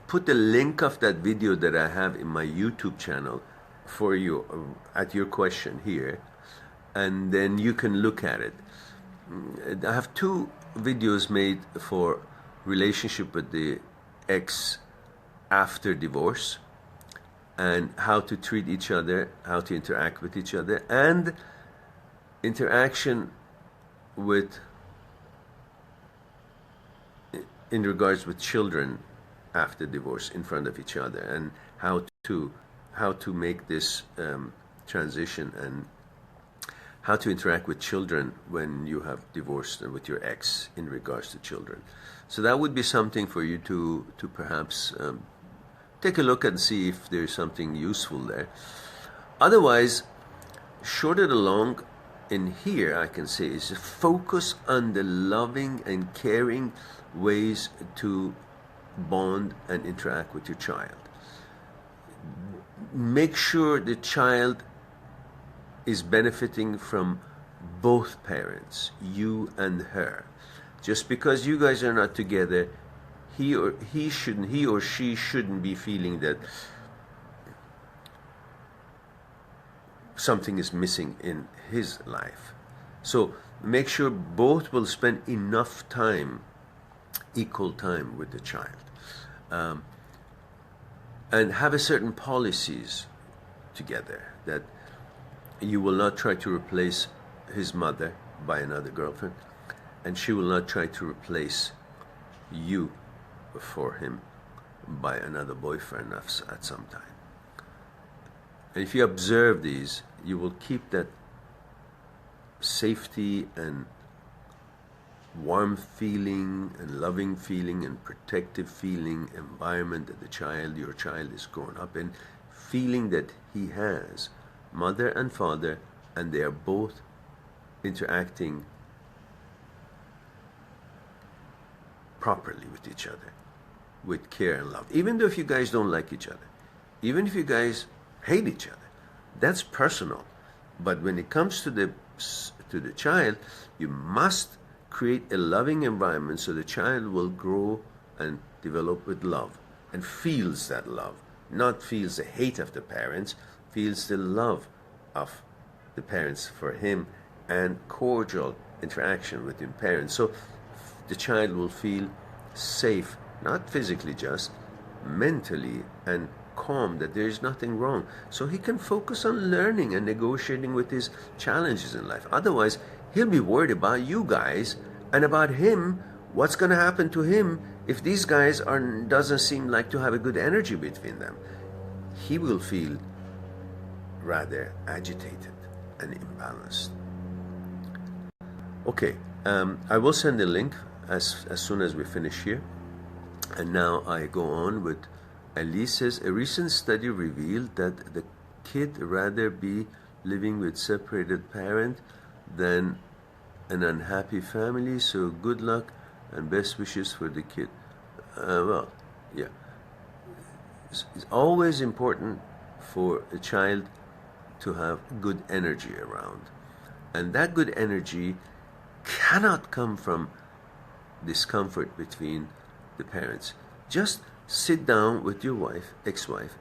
put the link of that video that I have in my YouTube channel for you at your question here, and then you can look at it. I have 2 videos made for relationship with the ex after divorce, and how to treat each other, how to interact with each other, and interaction with in regards with children after divorce in front of each other, and how to make this transition, and how to interact with children when you have divorced and with your ex in regards to children. So that would be something for you to perhaps take a look and see if there's something useful there. Otherwise, short it along in here, I can say, is focus on the loving and caring ways to bond and interact with your child. make sure the child is benefiting from both parents, you and her. Just because you guys are not together, he or she shouldn't be feeling that something is missing in his life. So make sure both will spend enough time, equal time with the child. And have a certain policies together, that you will not try to replace his mother by another girlfriend, and she will not try to replace you for him by another boyfriend at some time. And if you observe these, you will keep that safety and warm feeling and loving feeling and protective feeling environment that your child is growing up in, feeling that he has mother and father, and they are both interacting properly with each other, with care and love. Even though if you guys don't like each other, even if you guys hate each other, that's personal. But when it comes to the child, you must create a loving environment so the child will grow and develop with love and feels that love, not feels the hate of the parents, feels the love of the parents for him and cordial interaction with the parents. So the child will feel safe, not physically just, mentally, and calm, that there is nothing wrong. So he can focus on learning and negotiating with his challenges in life. Otherwise, he'll be worried about you guys and about him, what's going to happen to him if these guys doesn't seem like to have a good energy between them. He will feel rather agitated and imbalanced. Okay, I will send a link as soon as we finish here. And now I go on with Elise says, a recent study revealed that the kid rather be living with separated parent than an unhappy family, so good luck and best wishes for the kid. Well, yeah. It's always important for a child to have good energy around. And that good energy cannot come from discomfort between the parents. Just sit down with your wife, ex-wife,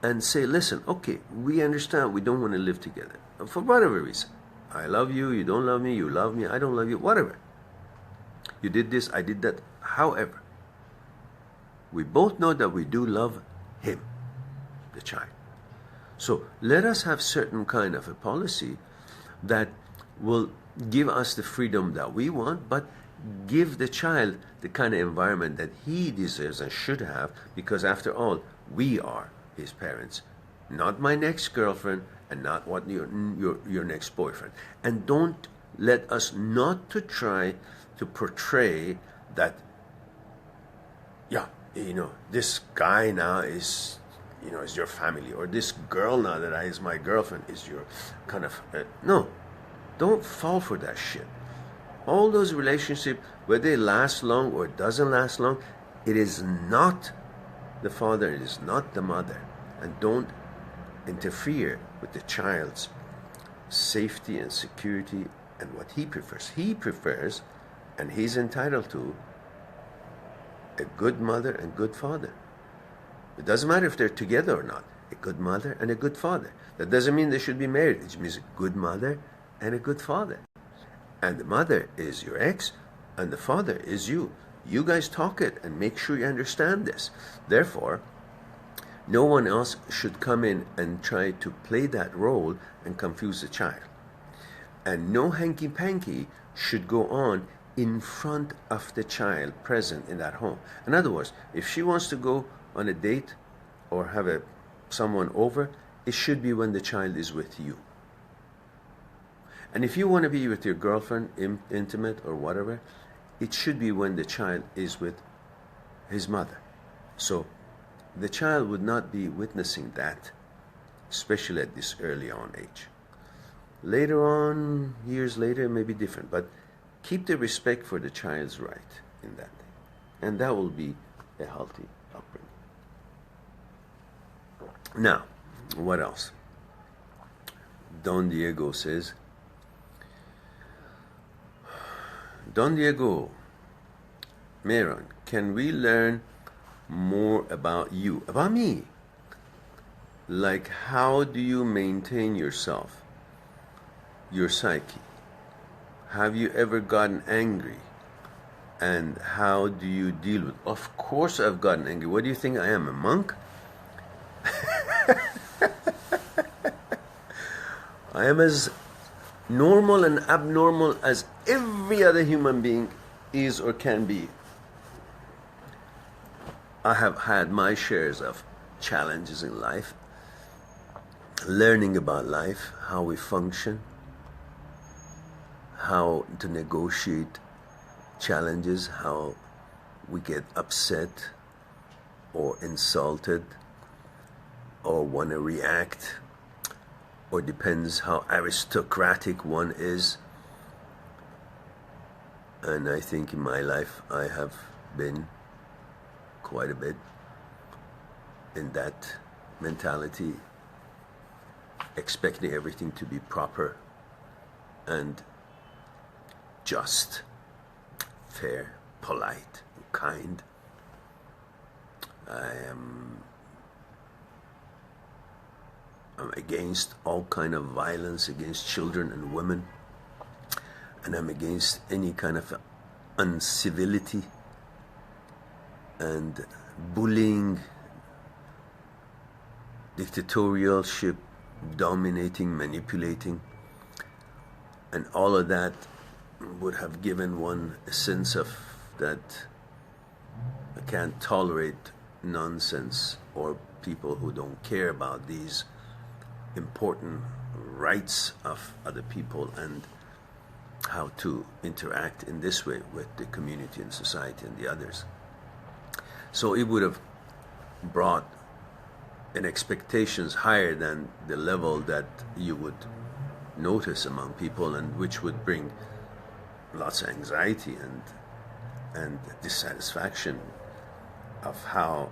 and say, listen, okay, we understand we don't want to live together. For whatever reason. I love you, you don't love me, you love me, I don't love you, whatever. You did this, I did that. However, we both know that we do love him, the child. So let us have certain kind of a policy that will give us the freedom that we want, but give the child the kind of environment that he deserves and should have, because after all, we are his parents, not my next girlfriend and not what your next boyfriend. And don't let us not to try to portray that, yeah, this guy now is, is your family, or this girl now that is my girlfriend is your kind of, no, don't fall for that shit. All those relationships, whether they last long or it doesn't last long, it is not the father, it is not the mother. And don't interfere with the child's safety and security and what he prefers. He prefers, and he's entitled to, a good mother and good father. It doesn't matter if they're together or not. A good mother and a good father. That doesn't mean they should be married. It means a good mother and a good father. And the mother is your ex, and the father is you. You guys talk it and make sure you understand this. Therefore, no one else should come in and try to play that role and confuse the child. And no hanky-panky should go on in front of the child present in that home. In other words, if she wants to go on a date or have someone over, it should be when the child is with you. And if you want to be with your girlfriend, intimate or whatever, it should be when the child is with his mother. So the child would not be witnessing that, especially at this early on age. Later on, years later, it may be different, but keep the respect for the child's right in that thing. And that will be a healthy upbringing. Now, What else? Don Diego says, Don Diego, Meron, can we learn more about you, about me? Like, how do you maintain yourself, your psyche? Have you ever gotten angry? And how do you deal with it? Of course I've gotten angry. What do you think I am, a monk? I am as normal and abnormal as every other human being is or can be. I have had my shares of challenges in life, learning about life, how we function, how to negotiate challenges, how we get upset or insulted or want to react, or depends how aristocratic one is. And I think in my life I have been quite a bit in that mentality, expecting everything to be proper and just, fair, polite, kind. I'm against all kind of violence against children and women, and I'm against any kind of uncivility and bullying, dictatorialship, dominating, manipulating, and all of that would have given one a sense of that I can't tolerate nonsense or people who don't care about these important rights of other people and how to interact in this way with the community and society and the others. So it would have brought an expectations higher than the level that you would notice among people, and which would bring lots of anxiety and dissatisfaction of how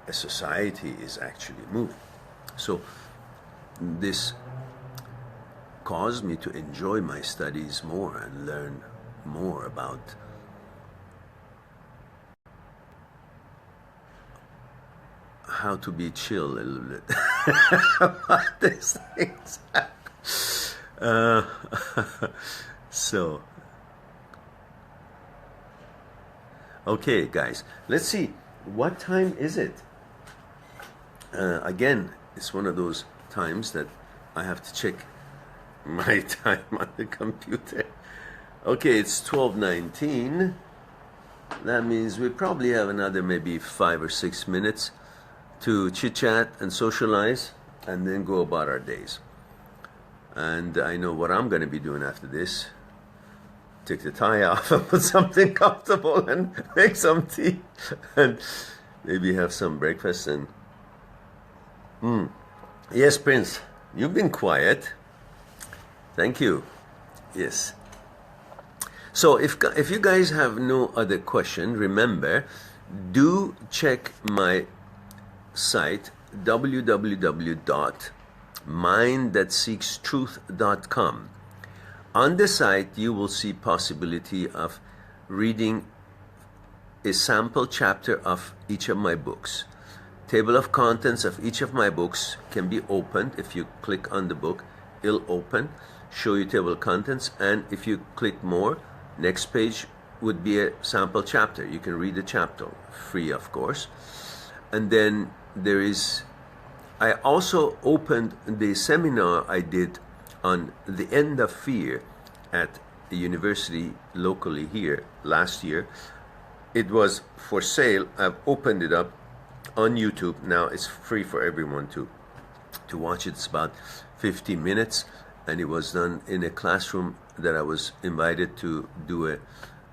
a society is actually moving. So this caused me to enjoy my studies more and learn more about how to be chill a little bit about these things. So, okay, guys, let's see. What time is it? Again, it's one of those times that I have to check my time on the computer. Okay, it's 12:19. That means we probably have another maybe 5 or 6 minutes to chit-chat and socialize and then go about our days. And I know what I'm going to be doing after this. Take the tie off and put something comfortable and make some tea and maybe have some breakfast and Yes, Prince, you've been quiet. Thank you. Yes. So if you guys have no other question, remember, do check my site www.mindthatseekstruth.com. On the site, you will see possibility of reading a sample chapter of each of my books. Table of contents of each of my books can be opened. If you click on the book, it'll open, show you table of contents, and if you click more, next page would be a sample chapter. You can read the chapter, free of course. And then there is, I also opened the seminar I did on the end of fear at the university locally here last year. It was for sale. I've opened it up on YouTube. Now it's free for everyone to watch it. It's about 15 minutes, and it was done in a classroom that I was invited to do a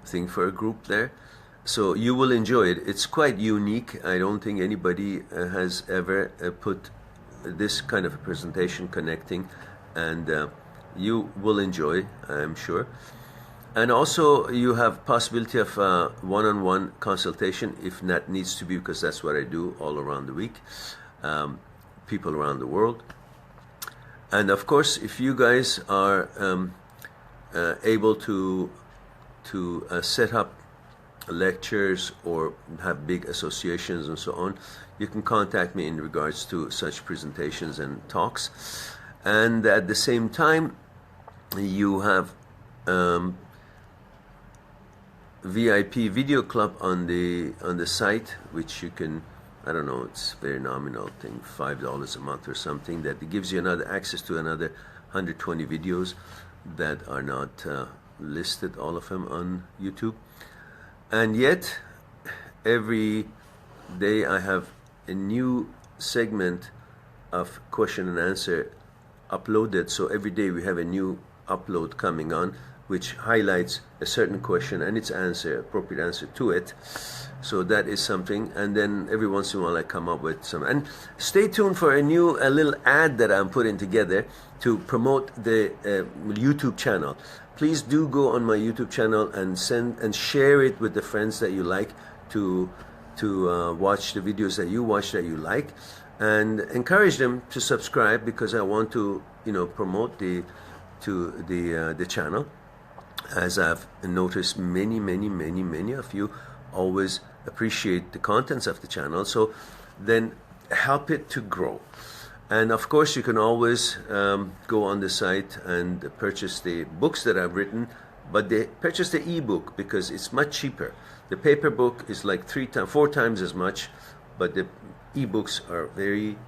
thing for a group there. So you will enjoy it. It's quite unique. I don't think anybody has ever put this kind of a presentation connecting, and you will enjoy, I'm sure. And also you have possibility of one-on-one consultation if that needs to be, because that's what I do all around the week. people around the world. And of course, if you guys are able to set up lectures or have big associations and so on, you can contact me in regards to such presentations and talks. And at the same time, you have VIP video club on the site, which you can, I don't know, it's very nominal thing, $5 a month or something, that gives you another access to another 120 videos that are not listed, all of them on YouTube. And yet every day I have a new segment of question and answer uploaded. So every day we have a new upload coming on, which highlights a certain question and its answer, appropriate answer to it. So that is something. And then every once in a while I come up with some. And stay tuned for a little ad that I'm putting together to promote the YouTube channel. Please do go on my YouTube channel and share it with the friends that you like to watch the videos that you watch that you like, and encourage them to subscribe, because I want to promote the channel. As I've noticed, many of you always appreciate the contents of the channel, so then help it to grow. And of course, you can always go on the site and purchase the books that I've written, but purchase the ebook because it's much cheaper. The paper book is like 4 times as much, but the ebooks are very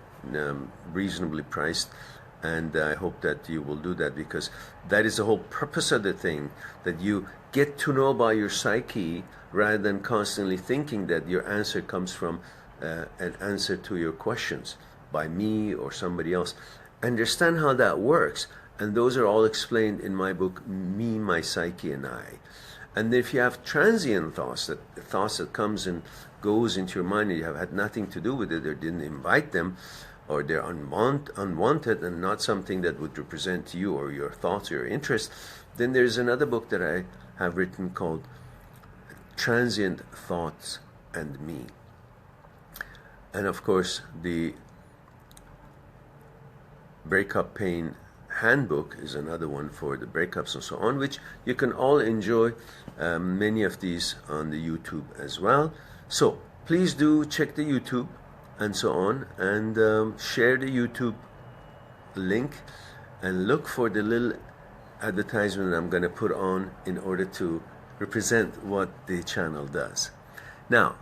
reasonably priced. And I hope that you will do that, because that is the whole purpose of the thing, that you get to know about your psyche rather than constantly thinking that your answer comes from an answer to your questions by me or somebody else. Understand how that works, and those are all explained in my book, Me, My Psyche, and I. And if you have transient thoughts that comes and goes into your mind and you have had nothing to do with it or didn't invite them, or they're unwanted and not something that would represent you or your thoughts or your interests, then there's another book that I have written called Transient Thoughts and Me. And of course, the Breakup Pain Handbook is another one for the breakups and so on, which you can all enjoy, many of these on the YouTube as well. So please do check the YouTube and so on, and share the YouTube link, and look for the little advertisement I'm going to put on in order to represent what the channel does. Now,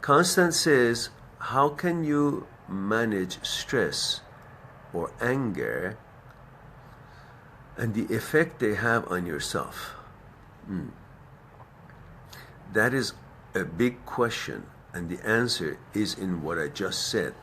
Constance says, how can you manage stress or anger and the effect they have on yourself? That is a big question. And the answer is in what I just said.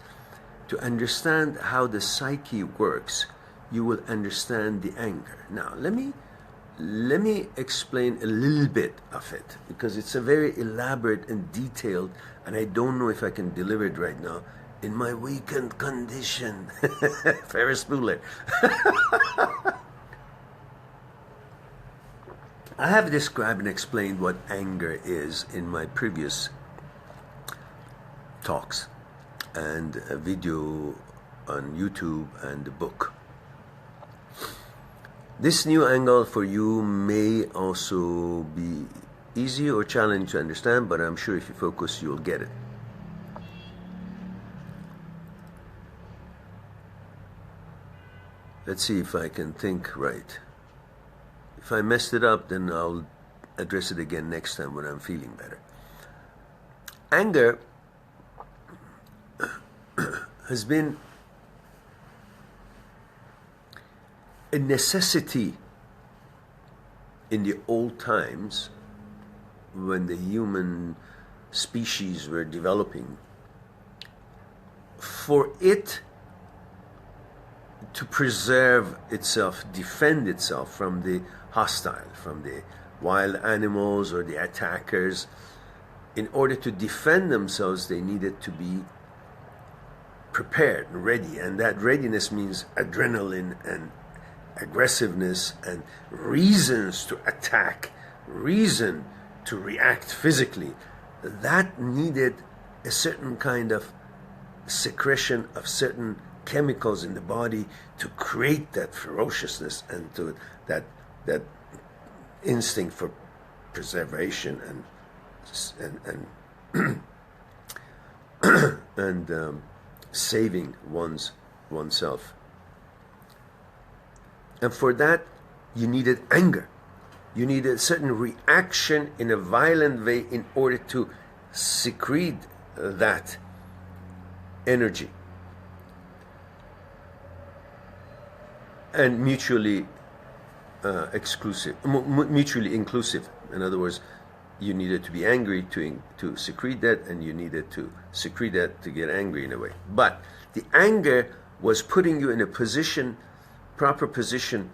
To understand how the psyche works, you will understand the anger. Now, let me explain a little bit of it, because it's a very elaborate and detailed, and I don't know if I can deliver it right now in my weakened condition. Ferris Bueller. I have described and explained what anger is in my previous talks and a video on YouTube and the book. This new angle for you may also be easy or challenging to understand, but I'm sure if you focus, you'll get it. Let's see if I can think right. If I messed it up, then I'll address it again next time when I'm feeling better. Anger has been a necessity in the old times when the human species were developing, for it to preserve itself, defend itself from the hostile, from the wild animals or the attackers. In order to defend themselves, they needed to be prepared, ready, and that readiness means adrenaline and aggressiveness and reasons to attack, reason to react physically. That needed a certain kind of secretion of certain chemicals in the body to create that ferociousness and to that instinct for preservation and and saving oneself. And for that, you needed anger. You needed a certain reaction in a violent way in order to secrete that energy. And mutually mutually inclusive. In other words, you needed to be angry to secrete that, and you needed to secrete that to get angry in a way. But the anger was putting you in a position, proper position,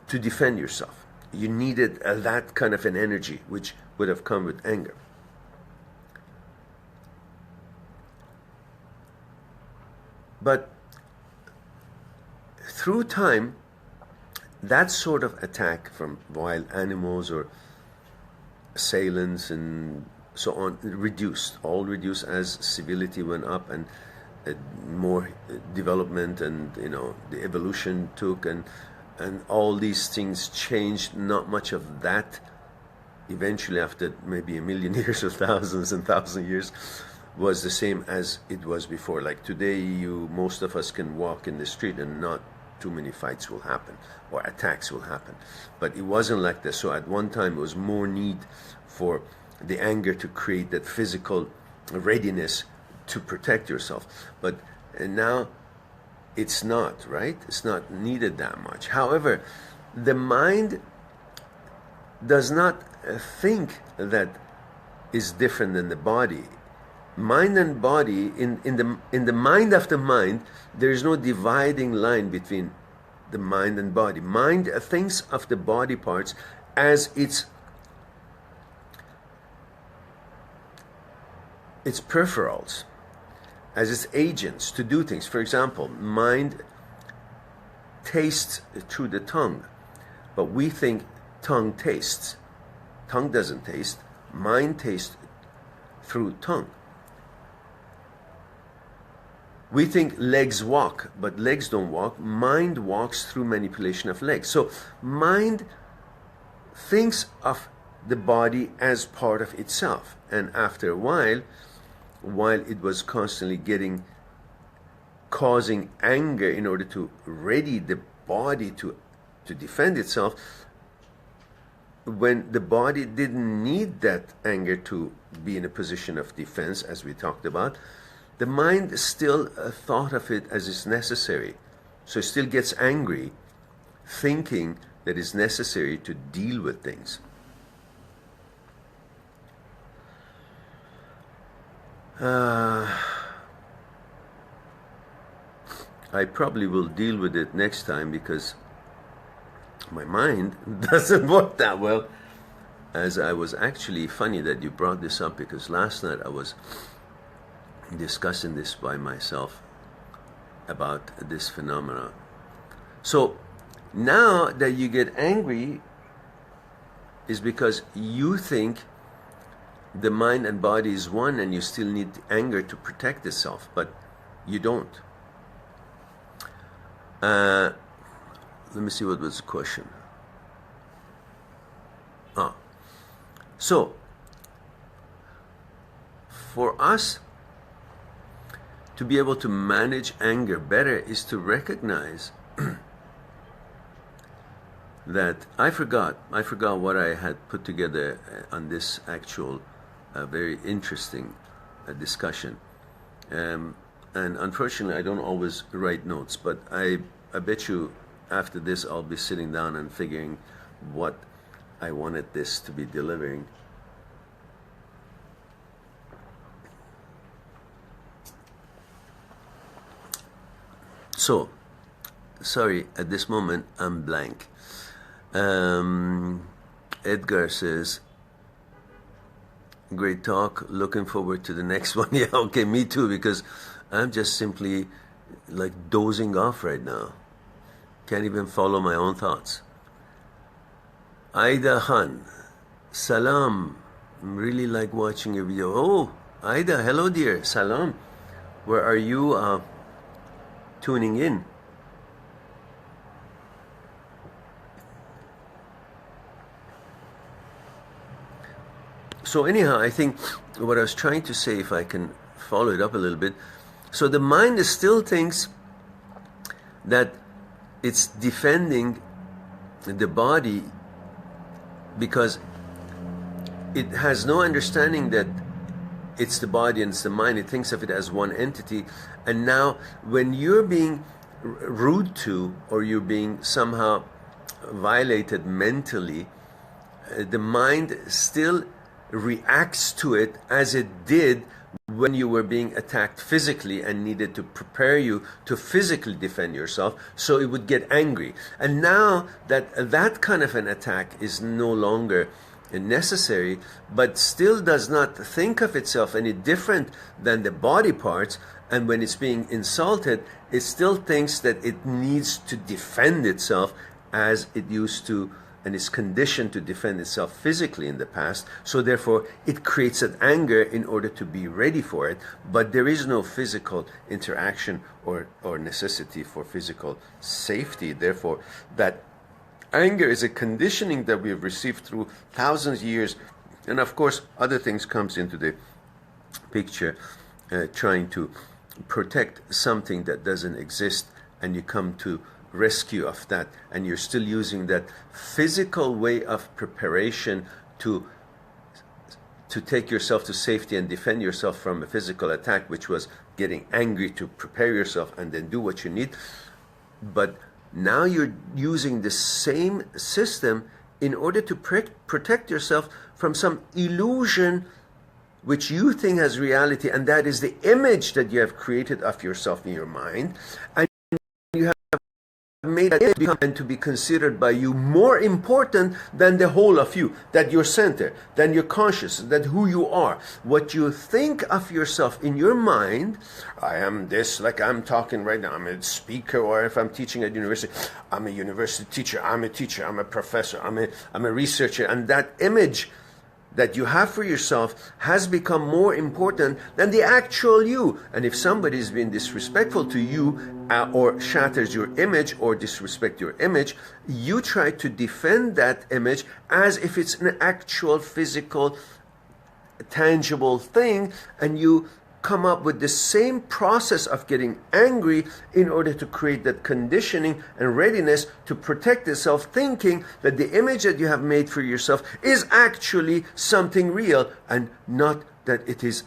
to defend yourself. You needed that kind of an energy, which would have come with anger. But through time, that sort of attack from wild animals or assailants and so on all reduced as civility went up and more development and the evolution took and all these things changed. Not much of that eventually, after maybe 1 million years or thousands and thousands of years, was the same as it was before. Like today, most of us can walk in the street and not too many fights will happen or attacks will happen. But it wasn't like this. So at one time, it was more need for the anger to create that physical readiness to protect yourself. But now it's not, right? It's not needed that much. However, the mind does not think that is different than the body. Mind and body, in the mind of the mind, there is no dividing line between the mind and body. Mind thinks of the body parts as its peripherals, as its agents to do things. For example, mind tastes through the tongue, but we think tongue tastes. Tongue doesn't taste. Mind tastes through tongue. We think legs walk, but legs don't walk. Mind walks through manipulation of legs. So mind thinks of the body as part of itself. And after a while it was constantly causing anger in order to ready the body to defend itself, when the body didn't need that anger to be in a position of defense, as we talked about, the mind still thought of it as is necessary. So it still gets angry, thinking that it's necessary to deal with things. I probably will deal with it next time because my mind doesn't work that well. As I was actually, funny that you brought this up, because last night I was discussing this by myself about this phenomena. So now that you get angry is because you think the mind and body is one and you still need anger to protect itself, but you don't. Let me see, what was the question? So for us to be able to manage anger better is to recognize that I forgot what I had put together on this actual very interesting discussion. And unfortunately, I don't always write notes, but I bet you after this I'll be sitting down and figuring what I wanted this to be delivering. So, sorry, at this moment I'm blank. Edgar says, great talk, looking forward to the next one. Yeah, okay, me too, because I'm just simply like dozing off right now. Can't even follow my own thoughts. Aida Khan, salam. Really like watching your video. Oh, Aida, hello dear, salam. Where are you tuning in? So anyhow, I think what I was trying to say, if I can follow it up a little bit, so the mind still thinks that it's defending the body because it has no understanding that it's the body and it's the mind. It thinks of it as one entity. And now when you're being rude to, or you're being somehow violated mentally, the mind still reacts to it as it did when you were being attacked physically and needed to prepare you to physically defend yourself, so it would get angry. And now that that kind of an attack is no longer necessary, but still does not think of itself any different than the body parts, and when it's being insulted, it still thinks that it needs to defend itself as it used to, and is conditioned to defend itself physically in the past. So therefore it creates an anger in order to be ready for it, but there is no physical interaction or necessity for physical safety. Therefore that anger is a conditioning that we have received through thousands of years. And of course other things comes into the picture, trying to protect something that doesn't exist, and you come to rescue of that, and you're still using that physical way of preparation to take yourself to safety and defend yourself from a physical attack, which was getting angry to prepare yourself and then do what you need. But now you're using the same system in order to protect yourself from some illusion which you think has reality, and that is the image that you have created of yourself in your mind, and you have made that become and to be considered by you more important than the whole of you, that your center, than your conscious, that who you are. What you think of yourself in your mind, I am this, like I'm talking right now, I'm a speaker, or if I'm teaching at university, I'm a university teacher, I'm a teacher, I'm a professor, I'm a researcher, and that image that you have for yourself has become more important than the actual you. And if somebody is being disrespectful to you, or shatters your image or disrespect your image, you try to defend that image as if it's an actual physical tangible thing, and you come up with the same process of getting angry in order to create that conditioning and readiness to protect itself, thinking that the image that you have made for yourself is actually something real, and not that it is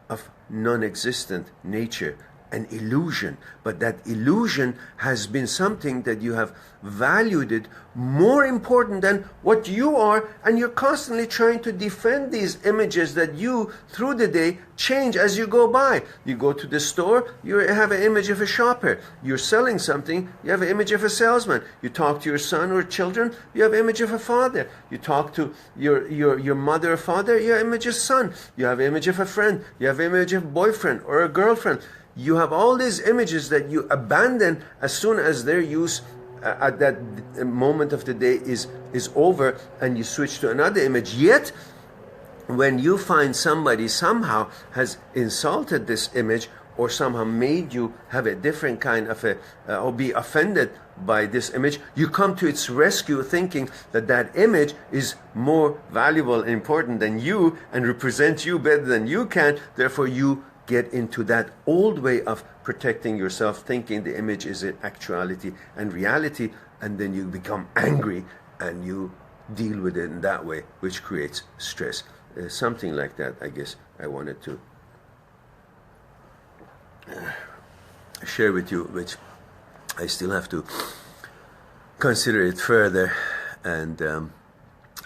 of non-existent nature, an illusion. But that illusion has been something that you have valued it more important than what you are, and you're constantly trying to defend these images that you through the day change as you go by. You go to the store, you have an image of a shopper. You're selling something, you have an image of a salesman. You talk to your son or children, you have an image of a father. You talk to your mother or father, you have an image of son. You have an image of a friend, you have an image of a boyfriend or a girlfriend. You have all these images that you abandon as soon as their use at that moment of the day is over, and you switch to another image. Yet when you find somebody somehow has insulted this image, or somehow made you have a different kind of or be offended by this image, you come to its rescue thinking that that image is more valuable and important than you, and represents you better than you can. Therefore you get into that old way of protecting yourself, thinking the image is an actuality and reality, and then you become angry and you deal with it in that way, which creates stress. Something like that, I guess I wanted to share with you, which I still have to consider it further, and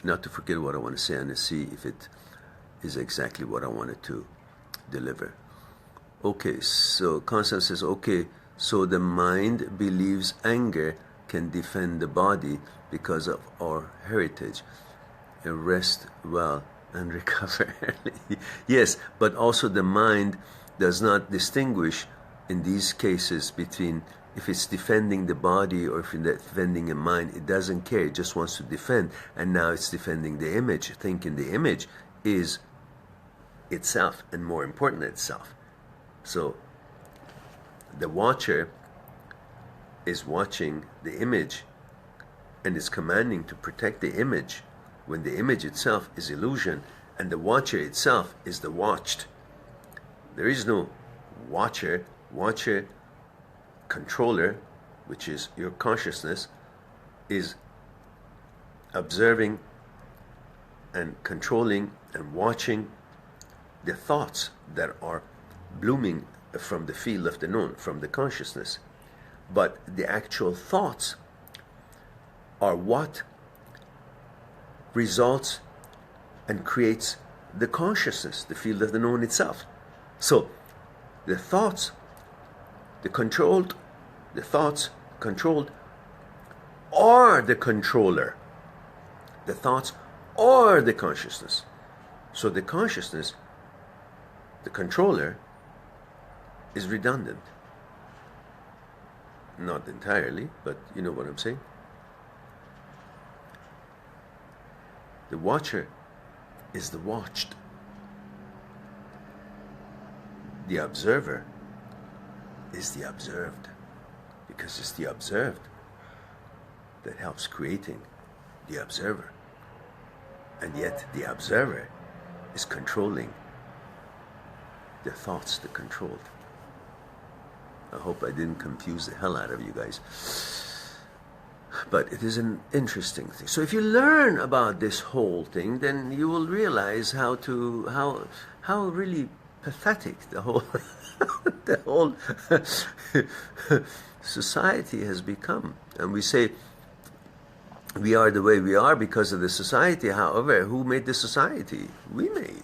not to forget what I want to say, and to see if it is exactly what I wanted to deliver. Okay, so Constance says, okay, so the mind believes anger can defend the body because of our heritage. Rest well and recover early. Yes, but also the mind does not distinguish in these cases between if it's defending the body or if it's defending a mind. It doesn't care, it just wants to defend. And now it's defending the image, thinking the image is itself and more important than itself. So the watcher is watching the image and is commanding to protect the image when the image itself is illusion and the watcher itself is the watched. There is no watcher. Watcher, controller, which is your consciousness, is observing and controlling and watching the thoughts that are blooming from the field of the known, from the consciousness. But the actual thoughts are what results and creates the consciousness, the field of the known itself. So the thoughts, the thoughts controlled are the controller. The thoughts are the consciousness. So the consciousness, the controller, is redundant. Not entirely, but you know what I'm saying. The watcher is the watched. The observer is the observed, because it's the observed that helps creating the observer. And yet the observer is controlling the thoughts that controlled. I hope I didn't confuse the hell out of you guys. But it is an interesting thing. So if you learn about this whole thing, then you will realize how really pathetic the whole the whole society has become. And we say we are the way we are because of the society. However, who made the society? We made.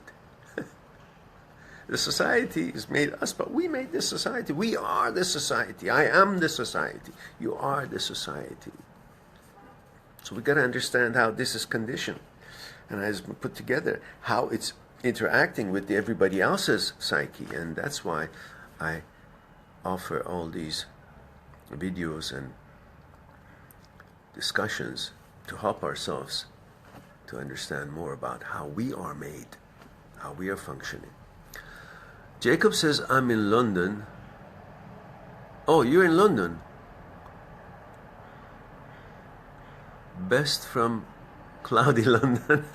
The society has made us, but we made this society. We are the society. I am the society. You are the society. So we got to understand how this is conditioned, and has been put together, how it's interacting with everybody else's psyche. And that's why I offer all these videos and discussions to help ourselves to understand more about how we are made, how we are functioning. Jacob says, I'm in London. Oh, you're in London. Best from cloudy London.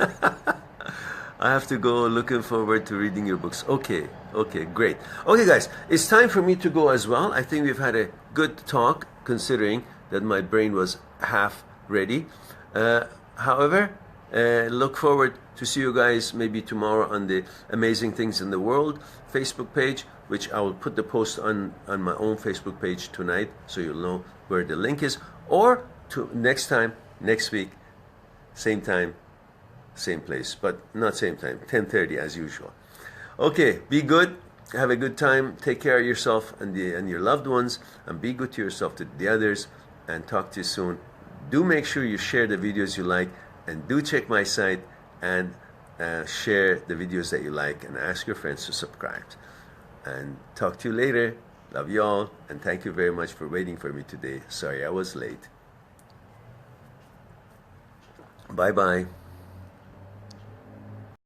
I have to go. Looking forward to reading your books. Okay, great. Okay, guys, it's time for me to go as well. I think we've had a good talk, considering that my brain was half ready. However, look forward to see you guys maybe tomorrow on the Amazing Things in the World Facebook page, which I will put the post on my own Facebook page tonight, so you'll know where the link is. Or to next week, same time, same place, but not same time, 10:30 as usual. Okay, be good. Have a good time. Take care of yourself and your loved ones, and be good to yourself, to the others, and talk to you soon. Do make sure you share the videos you like, and do check my site and share the videos that you like, and ask your friends to subscribe. And talk to you later. Love you all, and thank you very much for waiting for me today. Sorry I was late. Bye-bye.